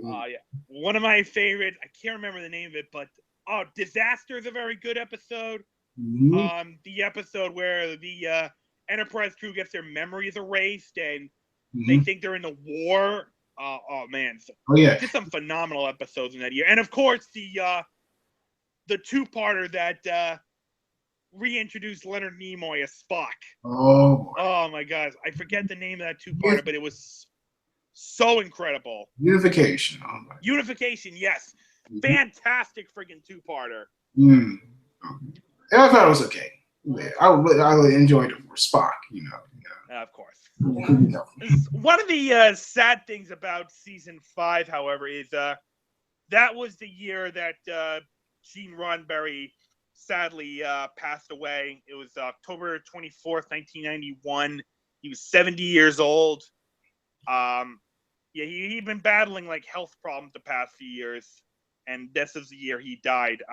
Lord. Yeah. One of my favorite, I can't remember the name of it, but Disaster is a very good episode. Mm-hmm. The episode where the Enterprise crew gets their memories erased and they think they're in the war. Oh man. Oh yeah. Just some phenomenal episodes in that year. And of course the two-parter that reintroduced Leonard Nimoy as Spock. Oh my God. I forget the name of that two-parter, but it was so incredible. Unification. Oh my. Unification, yes. Fantastic freaking two-parter. Yeah, I thought it was okay. Yeah, I enjoyed it for Spock, Of course. One of the sad things about season 5, however, is that was the year that Gene Roddenberry sadly passed away. It was October 24th, 1991. He was 70 years old. Yeah, he'd been battling like health problems the past few years, and this is the year he died.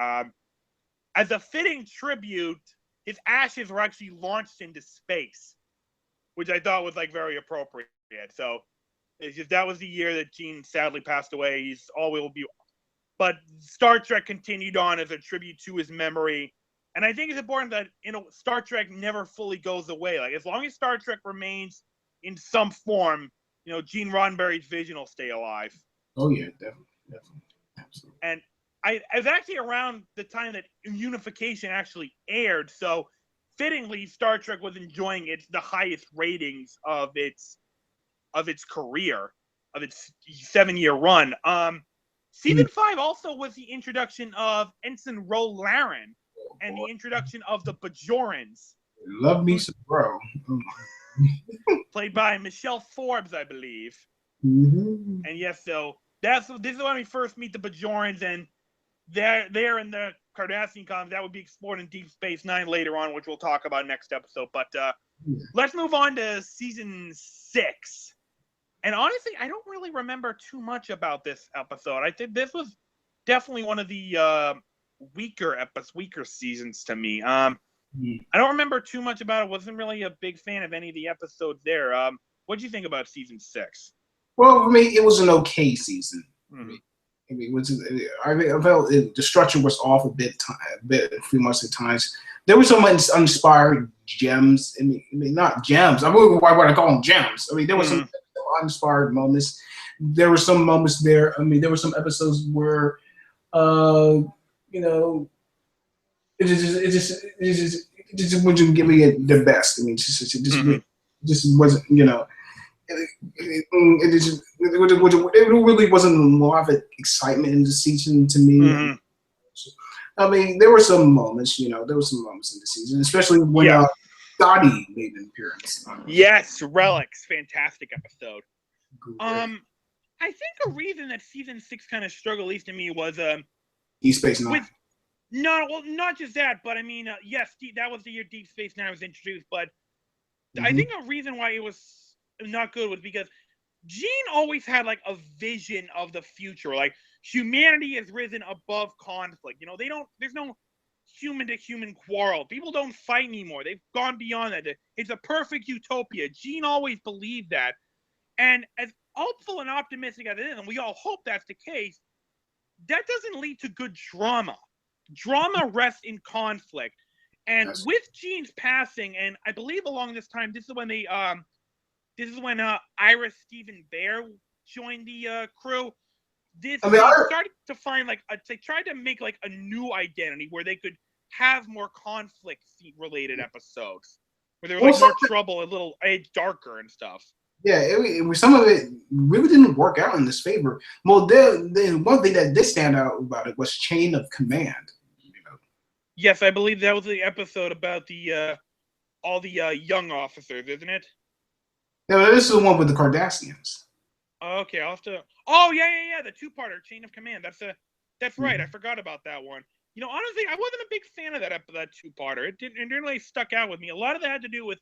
As a fitting tribute, his ashes were actually launched into space, which I thought was like very appropriate. So it's just that was the year that Gene sadly passed away. He's all will be, but Star Trek continued on as a tribute to his memory. And I think it's important that Star Trek never fully goes away. Like as long as Star Trek remains in some form, Gene Roddenberry's vision will stay alive. Oh yeah, definitely, absolutely. And I was actually around the time that Unification actually aired, so fittingly, Star Trek was enjoying the highest ratings of its career, of its 7-year run. Season 5 also was the introduction of Ensign Ro Laren and the introduction of the Bajorans. Love me some bro. Played by Michelle Forbes, I believe. Mm-hmm. And yes, so this is when we first meet the Bajorans, and they're in the Cardassian comics. That would be explored in Deep Space Nine later on, which we'll talk about next episode. But let's move on to season 6. And honestly, I don't really remember too much about this episode. I think this was definitely one of the weaker seasons to me. I don't remember too much about it. Wasn't really a big fan of any of the episodes there. What do you think about season 6? Well, for me, it was an okay season. Mm-hmm. I felt the structure was off a few months at times. There were some uninspired gems. I mean, not gems. I wouldn't want to call them gems. I mean, there were some uninspired moments. There were some moments there. I mean, there were some episodes where, it just wasn't giving it their best. I mean, it just wasn't, it really wasn't a lot of excitement in the season to me. Mm-hmm. I mean, there were some moments, there were some moments in the season, especially when Dottie made an appearance. Yes, Relics, fantastic episode. I think a reason that season 6 kind of struggled, at least to me, was Deep Space Nine. Not just that, but I mean, yes, that was the year Deep Space Nine was introduced, but I think a reason why it was not good was because Gene always had like a vision of the future. Like humanity has risen above conflict. There's no human to human quarrel. People don't fight anymore. They've gone beyond that. It's a perfect utopia. Gene always believed that. And as hopeful and optimistic as it is, and we all hope that's the case, that doesn't lead to good drama. Drama rests in conflict. And with Gene's passing, and I believe along this time, this is when Ira Stephen Bear joined the crew. They started to find they tried to make like a new identity where they could have more conflict related episodes where there was like more trouble, a little darker and stuff. Yeah, some of it really didn't work out in this favor. Well, the one thing that did stand out about it was Chain of Command. Yes, I believe that was the episode about the all the young officers, isn't it? Yeah, this is the one with the Cardassians. Okay, I'll have to. Oh yeah, the two-parter, Chain of Command. That's right. I forgot about that one. Honestly, I wasn't a big fan of that two-parter. It didn't really stuck out with me. A lot of that had to do with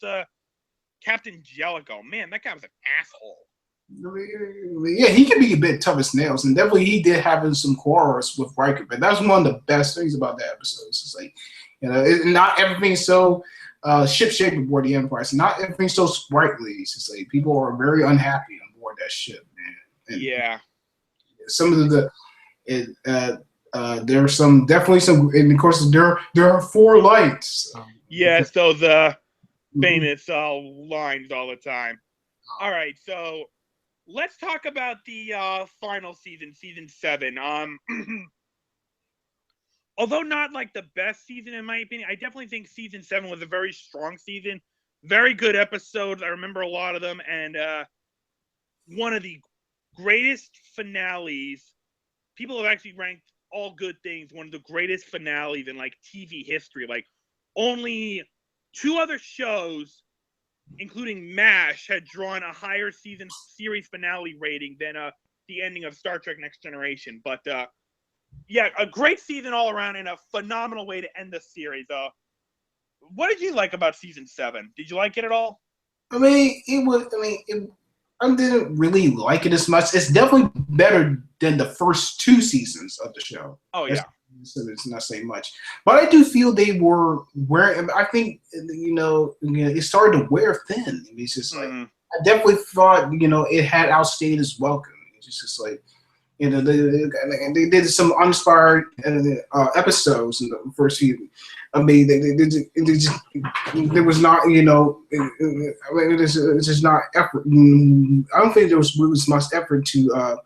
Captain Jellicoe. Man, that guy was an asshole. Yeah, he can be a bit tough as nails, and definitely he did have some quarrels with Riker. But that's one of the best things about that episode. It's like, not everything's so ship-shape aboard the Enterprise. Not everything's so sprightly. It's just like people are very unhappy on board that ship, man. And yeah. Some of there's definitely some, and of course there are 4 lights. Yes, those famous lines all the time. All right, so let's talk about the final season 7. Although not like the best season in my opinion, I definitely think season 7 was a very strong season. Very good episodes. I remember a lot of them, and one of the greatest finales. People have actually ranked All Good Things one of the greatest finales in like TV history. Like only 2 other shows, including MASH, had drawn a higher series finale rating than the ending of Star Trek Next Generation. But yeah, a great season all around and a phenomenal way to end the series. What did you like about season 7? Did you like it at all? I mean, it was. I mean, I didn't really like it as much. It's definitely better than the first 2 seasons of the show. Oh yeah. It's not saying much, but I do feel they were wearing. I think it started to wear thin. I mean, it's just like I definitely thought it had outstayed its welcome. It's just like they did some uninspired episodes in the first season. I mean, there was not, I mean, it's just not effort. I don't think there was much effort to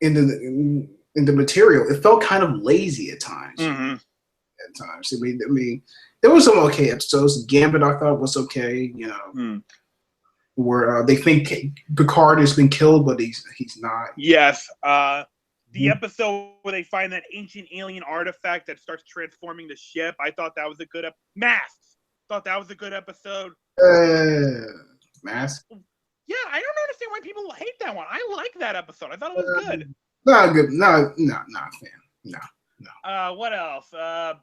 in the material. It felt kind of lazy at times. At times, I mean, there were some okay episodes. Gambit, I thought, was okay. Where they think Picard has been killed, but he's not. Yes. The episode where they find that ancient alien artifact that starts transforming the ship, I thought that was a good Masks. Thought that was a good episode. Masks? Yeah, I don't understand why people hate that one. I like that episode. I thought it was good. Not good. Not a fan. No. What else? The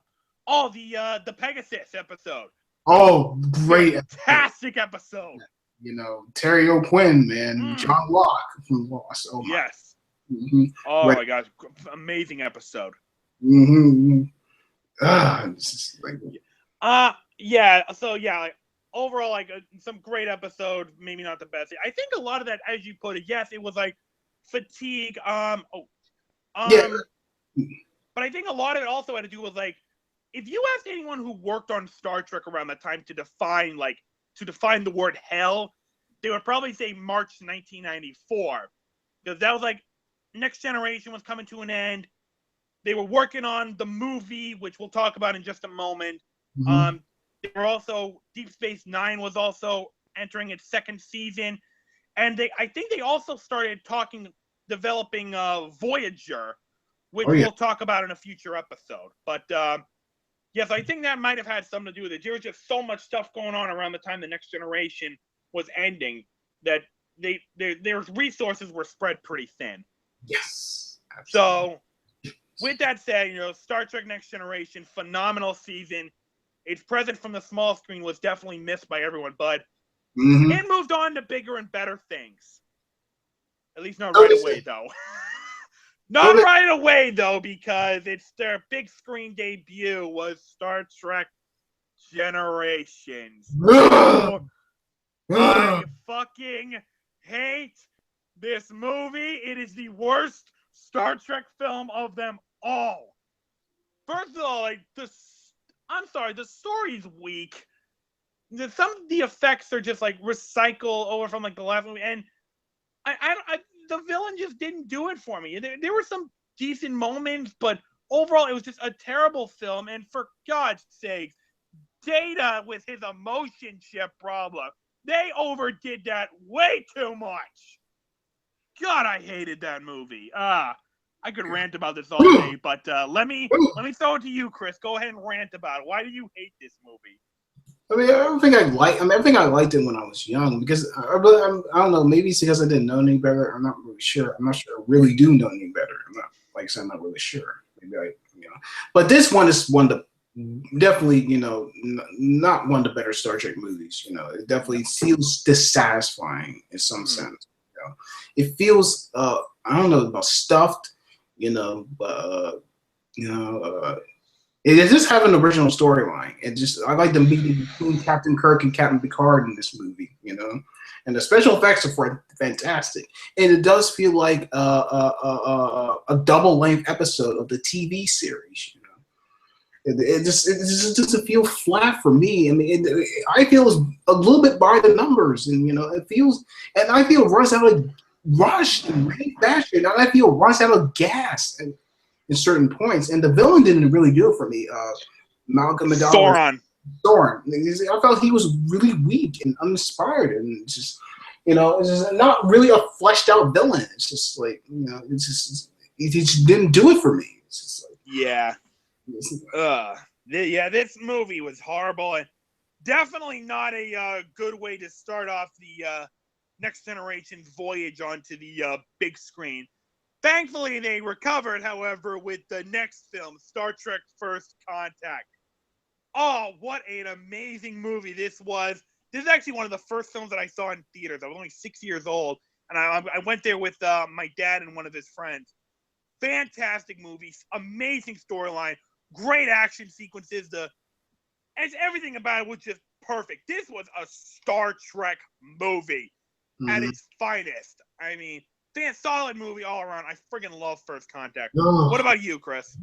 Pegasus episode. Oh, great. Fantastic episode. Terry O'Quinn, man. John Locke from Lost. Oh, my. Yes. Oh, my gosh. Amazing episode. It's just like... yeah. So, yeah, like, overall, like, some great episode. Maybe not the best. I think a lot of that, as you put it, yes, it was, like, fatigue. Yeah. But I think a lot of it also had to do with, like, if you asked anyone who worked on Star Trek around that time to define the word hell, they would probably say March 1994. Because that was like Next Generation was coming to an end. They were working on the movie, which we'll talk about in just a moment. They were also, Deep Space Nine was also entering its second season. And I think they also started developing Voyager, which we'll talk about in a future episode. But yes, I think that might have had something to do with it. There was just so much stuff going on around the time the Next Generation was ending that their resources were spread pretty thin. Yes. Absolutely. So, with that said, Star Trek Next Generation, phenomenal season. Its presence from the small screen was definitely missed by everyone, but it moved on to bigger and better things. At least not right away, though. Not right away, though, because it's their big screen debut was Star Trek Generations. I fucking hate this movie. It is the worst Star Trek film of them all. First of all, the story's weak. Some of the effects are just like recycled over from like the last movie, and the villain just didn't do it for me. There were some decent moments, but overall it was just a terrible film. And for God's sake, Data with his emotion chip problem, they overdid that way too much. God, I hated that movie. I could rant about this all day, but let me throw it to you, Chris. Go ahead and rant about it. Why do you hate this movie? I mean, I think I liked it when I was young because I don't know. Maybe it's because I didn't know any better. I'm not really sure. I'm not sure I really do know any better. I'm not, like I said, I'm not really sure. Maybe but this one is one of the definitely, not one of the better Star Trek movies. It definitely feels dissatisfying in some sense. It feels I don't know about stuffed. It just have an original storyline. I like the meeting between Captain Kirk and Captain Picard in this movie, and the special effects are fantastic. And it does feel like a double length episode of the TV series. It just doesn't feel flat for me. I mean, I feel it's a little bit by the numbers, and it feels, and I feel runs out of rushed and really fashion, and I feel runs out of gas in certain points. And the villain didn't really do it for me. Malcolm McDowell. Thorin. I felt he was really weak and uninspired, and it's just not really a fleshed out villain. It's just like he just didn't do it for me. It's just like this movie was horrible and definitely not a good way to start off the Next Generation's voyage onto the big screen. Thankfully, they recovered, however, with the next film, Star Trek First Contact. Oh, what an amazing movie this was. This is actually one of the first films that I saw in theaters. I was only 6 years old, and I went there with my dad and one of his friends. Fantastic movie, amazing storyline, great action sequences. Everything about it was just perfect. This was a Star Trek movie at its finest. I mean, solid movie all around. I friggin' love First Contact. What about you, Chris?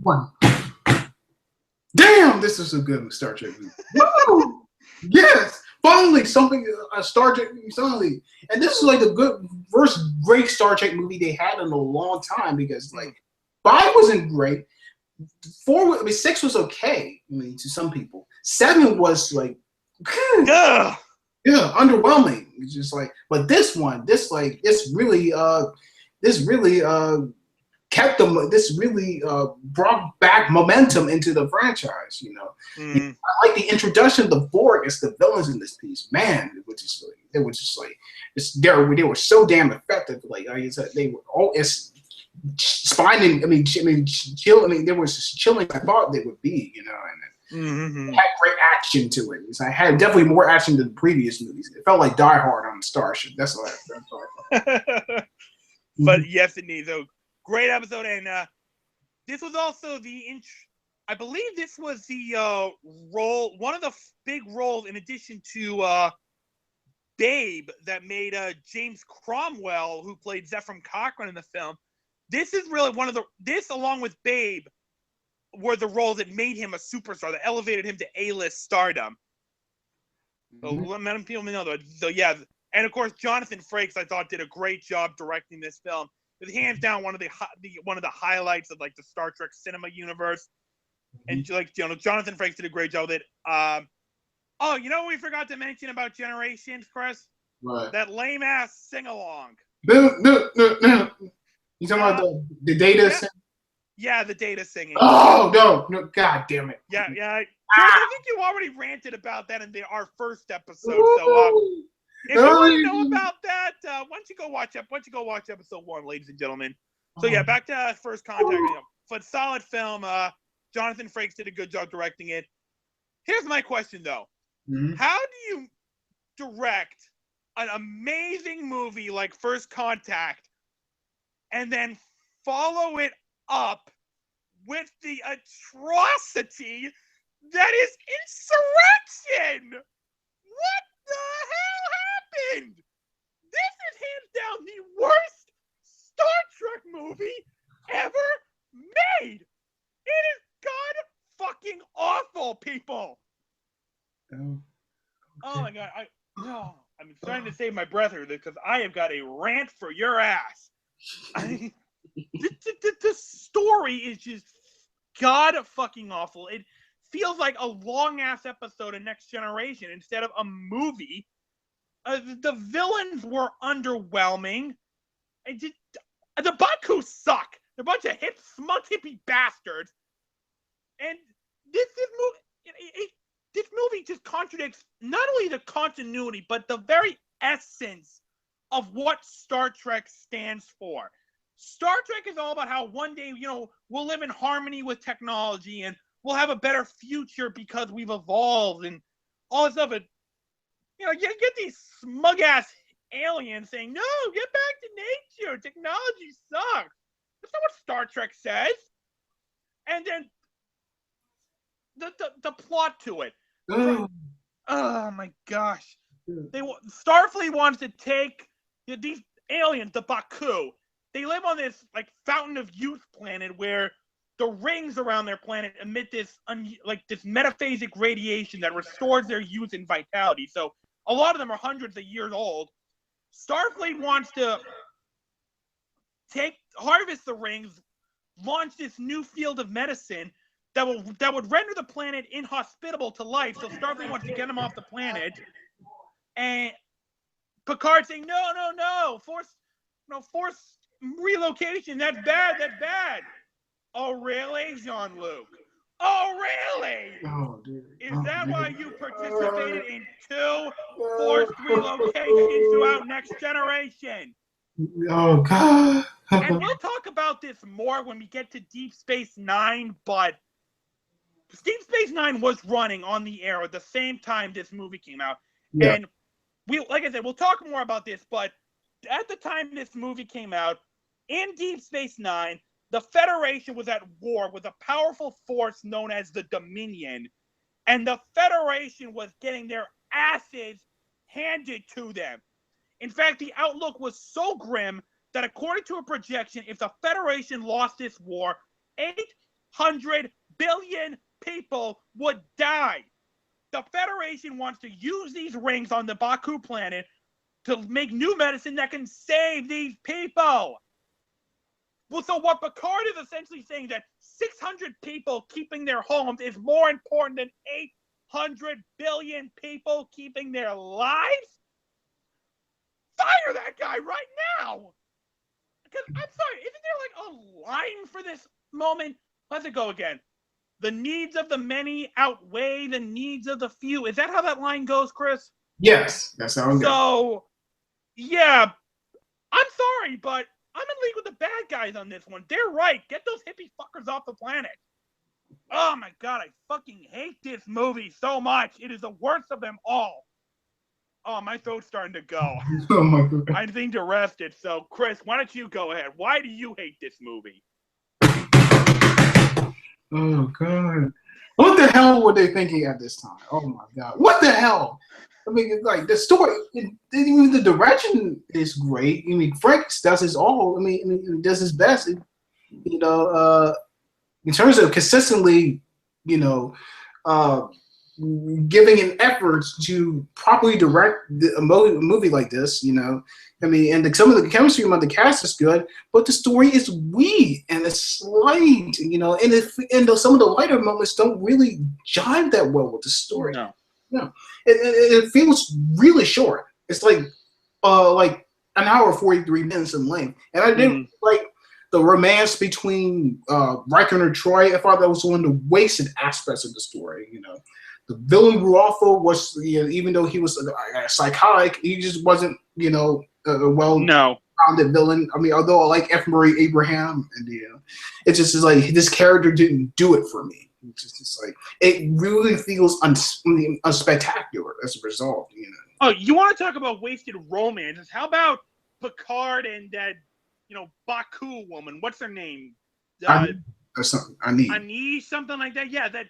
Damn, this is a good Star Trek movie. Woo! Yes, finally something a Star Trek finally, and this is like the first great Star Trek movie they had in a long time because like 5 wasn't great, 6 was okay. I mean, to some people, 7 was like, yeah, underwhelming. It's just like, but this really kept them. This really brought back momentum into the franchise. You know, I like the introduction of the Borg as the villains in this piece. Man, it was just they were so damn effective. Like I said, they were all spine. Chill. I mean, they were as chilling as I thought they would be. You know, and it had great action to it. I had definitely more action than the previous movies. It felt like Die Hard on Starship. That's what I thought. But yes, indeed. So great episode, and this was also I believe this was the role, one of the big roles in addition to Babe that made James Cromwell, who played Zephram Cochrane in the film. This is really one of this along with Babe were the roles that made him a superstar, that elevated him to A-list stardom. So let people know that. So yeah, and of course Jonathan Frakes I thought did a great job directing this film. It's hands down one of the highlights of like the Star Trek cinema universe, and like Jonathan Frakes did a great job with it. Oh, you know what we forgot to mention about Generations, Chris? Right. That lame ass sing along. No. You talking about the Data? Yeah, the Data singing. Oh no! God damn it! Yeah. I think you already ranted about that in our first episode. So if you want to know about that, why don't you go watch episode 1, ladies and gentlemen. So yeah, back to First Contact. But solid film. Jonathan Frakes did a good job directing it. Here's my question though: how do you direct an amazing movie like First Contact and then follow it up with the atrocity that is insurrection? What the hell happened? This is hands down the worst Star Trek movie ever made. It is god fucking awful, people. Oh my god, I'm trying to save my breath here because I have got a rant for your ass. The story is just god fucking awful. It feels like a long ass episode of Next Generation instead of a movie. The villains were underwhelming. The Baku suck. They're a bunch of smug hippie bastards. And this movie just contradicts not only the continuity, but the very essence of what Star Trek stands for. Star Trek is all about how one day, we'll live in harmony with technology and we'll have a better future because we've evolved and all this stuff. And, you get these smug-ass aliens saying, no, get back to nature. Technology sucks. That's not what Star Trek says. And then the plot to it. Oh my gosh. Starfleet wants to take these aliens, the Baku. They live on this like fountain of youth planet where the rings around their planet emit this metaphasic radiation that restores their youth and vitality. So a lot of them are hundreds of years old. Starfleet wants to harvest the rings, launch this new field of medicine that would render the planet inhospitable to life. So Starfleet wants to get them off the planet. And Picard saying, no, forced relocation. That's bad. Oh, really, Jean-Luc? Oh, really? Oh, dude. Is that why you participated in 2 forced relocations throughout Next Generation? Oh, God. And we'll talk about this more when we get to Deep Space Nine, but Deep Space Nine was running on the air at the same time this movie came out. Yeah. And like I said, we'll talk more about this, but at the time this movie came out, in Deep Space Nine, the Federation was at war with a powerful force known as the Dominion, and the Federation was getting their asses handed to them. In fact, the outlook was so grim that according to a projection, if the Federation lost this war, 800 billion people would die. The Federation wants to use these rings on the Baku planet to make new medicine that can save these people. Well, so what Picard is essentially saying that 600 people keeping their homes is more important than 800 billion people keeping their lives? Fire that guy right now! Because, I'm sorry, isn't there like a line for this moment? Let's go again. The needs of the many outweigh the needs of the few. Is that how that line goes, Chris? Yes, that's how it goes. So, yeah, I'm sorry, but I'm in league with the bad guys on this one. They're right. Get those hippie fuckers off the planet. Oh my god, I fucking hate this movie so much. It is the worst of them all. Oh, my throat's starting to go. Oh my god. I need to rest it. So, Chris, why don't you go ahead? Why do you hate this movie? Oh god. What the hell were they thinking at this time? Oh my god. What the hell? I mean, it's like the story, even the direction is great. I mean, Frank does his all. I mean, he does his best. You know, in terms of consistently, you know, giving an effort to properly direct a movie like this. You know, I mean, and some of the chemistry among the cast is good, but the story is weak and it's slight. You know, and some of the lighter moments don't really jive that well with the story. No, it feels really short. It's like an hour 43 minutes in length, and I didn't like the romance between Riker and Troy. I thought that was one of the wasted aspects of the story. You know, the villain Ruffalo was, you know, even though he was psychotic, he just wasn't, you know, a well-rounded villain. I mean, although I like F. Murray Abraham, and you know, it just is like this character didn't do it for me. It's just like it really feels unspectacular as a result. You know. Oh, you want to talk about wasted romances? How about Picard and that, you know, Baku woman? What's her name? Ani, something like that. Yeah, that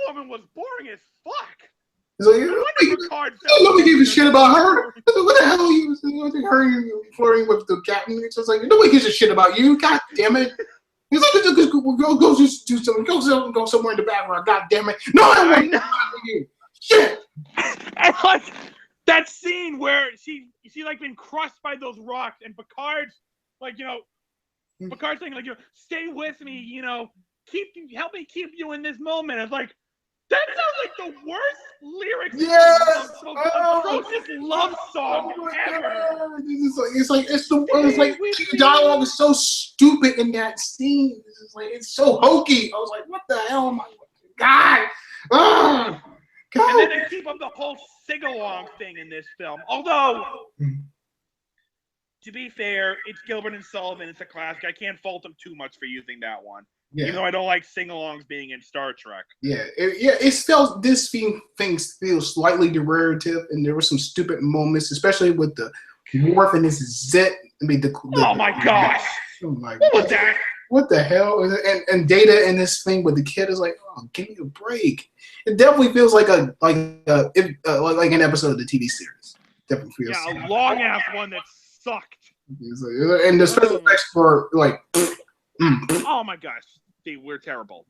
woman was boring as fuck. So, nobody gave a shit about her. What the hell are you flirting with the captain? It's just like nobody gives a shit about you. God damn it. He's like, go just do something. Go somewhere in the background. God damn it. No, I want you. Shit. And like that scene where she like been crushed by those rocks, and Picard's like, you know, Picard's saying like, you know, stay with me, you know, help me keep you in this moment. It's like, that sounds like the worst lyrics of atrocious love song ever. It's like the dialogue is so stupid in that scene. It's so hokey. I was like, what the hell am I? God. Oh, God. And then they keep up the whole sing-along thing in this film. Although, to be fair, it's Gilbert and Sullivan. It's a classic. I can't fault them too much for using that one. Yeah. Even though I don't like sing-alongs being in Star Trek. This thing feels slightly derivative, and there were some stupid moments, especially with the Worf and his Zit. I mean, oh my gosh! Oh my what was that? What the hell? And Data in this thing with the kid is like, oh, give me a break. It definitely feels like an episode of the TV series. Definitely feels. Yeah, a long ass one that sucked. And the special effects were like. Oh my gosh, they were terrible.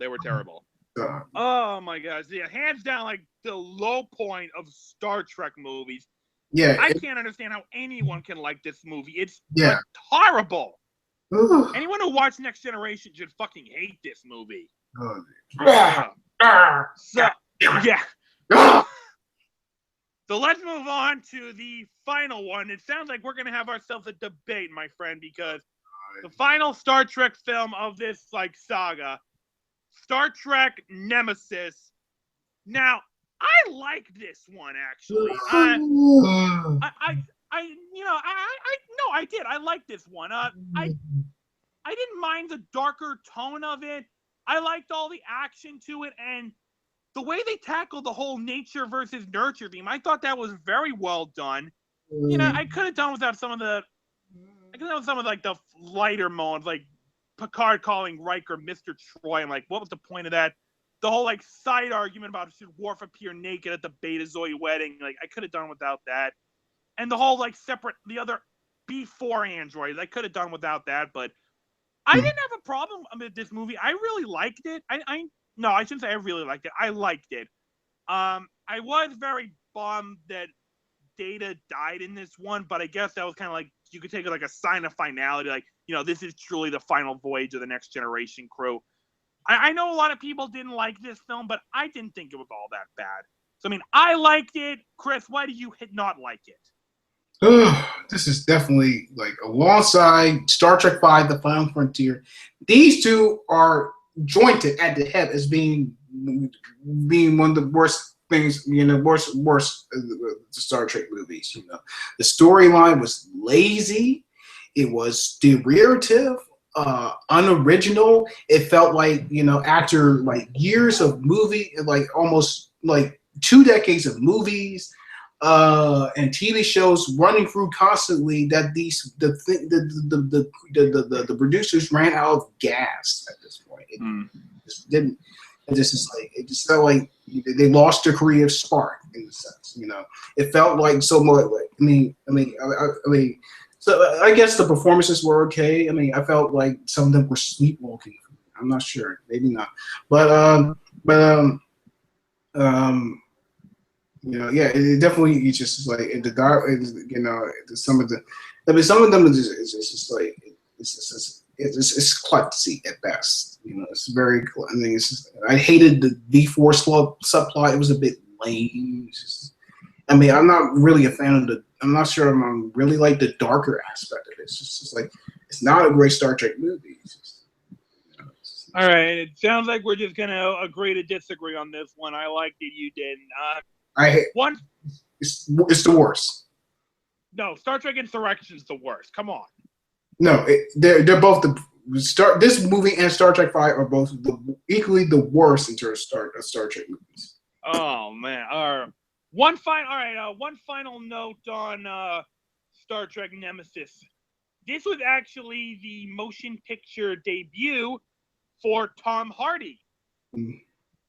Oh my gosh, yeah, hands down, like the low point of Star Trek movies. Yeah, I can't understand how anyone can like this movie. It's like, horrible. Anyone who watched Next Generation should fucking hate this movie. So let's move on to the final one. It sounds like we're gonna have ourselves a debate, my friend, because the final Star Trek film of this like saga, Star Trek Nemesis. Now, I like this one actually. I did. I like this one. I didn't mind the darker tone of it. I liked all the action to it, and the way they tackled the whole nature versus nurture theme, I thought that was very well done. You know, I could have done without some of the, like the lighter moments, like Picard calling Riker Mr. Troy. I'm like, what was the point of that? The whole like side argument about should Worf appear naked at the Betazoid wedding, like I could have done without that. And the whole like separate the other B4 androids, I could have done without that, but I didn't have a problem with this movie. I really liked it. No, I shouldn't say I really liked it. I liked it. I was very bummed that Data died in this one, but I guess that was kind of like you could take it like a sign of finality, like, you know, this is truly the final voyage of the Next Generation crew. I know a lot of people didn't like this film, but I didn't think it was all that bad. So I mean, I liked it. Chris, why do you not like it? This is definitely like alongside Star Trek V, The Final Frontier. These two are jointed at the hip as being one of the worst things, you know, worst Star Trek movies. You know, the storyline was lazy. It was derivative, unoriginal. It felt like, you know, after like years of movie, like almost like 2 decades of movies and TV shows running through constantly, that the producers ran out of gas at this point. It just didn't. It just felt like they lost their creative spark in a sense. You know, it felt like so much. Like, I mean. So I guess the performances were okay. I mean, I felt like some of them were sleepwalking. I'm not sure, maybe not, but you know, yeah, it definitely. It's just like the dark. You know, some of the. I mean, some of them is just like it's klutzy at best. You know, it's very. I mean, it's just, I hated the V4 subplot. It was a bit lame. It's just, I mean, I'm not really a fan of the. I'm not sure I'm really like the darker aspect of it. It's just like it's not a great Star Trek movie. It's just, you know, all right, it sounds like we're just gonna agree to disagree on this one. I liked it, you didn't. I hate one. It's the worst. No, Star Trek Insurrection is the worst. Come on. No, they're both this movie and Star Trek V are both equally the worst in terms of Star Trek movies. Oh man! All right. One final note on Star Trek Nemesis. This was actually the motion picture debut for Tom Hardy.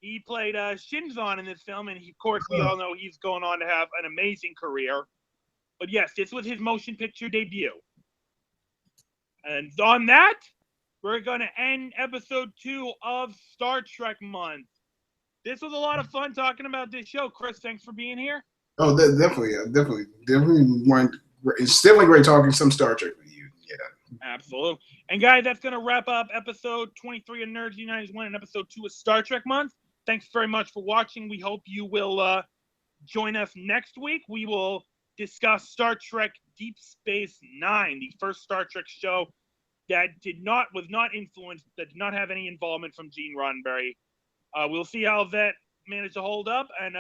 He played Shinzon in this film, and of course, we all know he's going on to have an amazing career. But yes, this was his motion picture debut. And on that, we're going to end episode 2 of Star Trek Month. This was a lot of fun talking about this show. Chris, thanks for being here. Oh, definitely. It's definitely great talking some Star Trek with you. Yeah. Absolutely. And guys, that's going to wrap up episode 23 of Nerds United 1 and episode 2 of Star Trek Month. Thanks very much for watching. We hope you will join us next week. We will discuss Star Trek Deep Space Nine, the first Star Trek show that was not influenced, that did not have any involvement from Gene Roddenberry. We'll see how that managed to hold up, and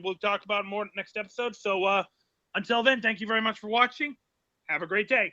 we'll talk about more next episode. So until then, thank you very much for watching. Have a great day.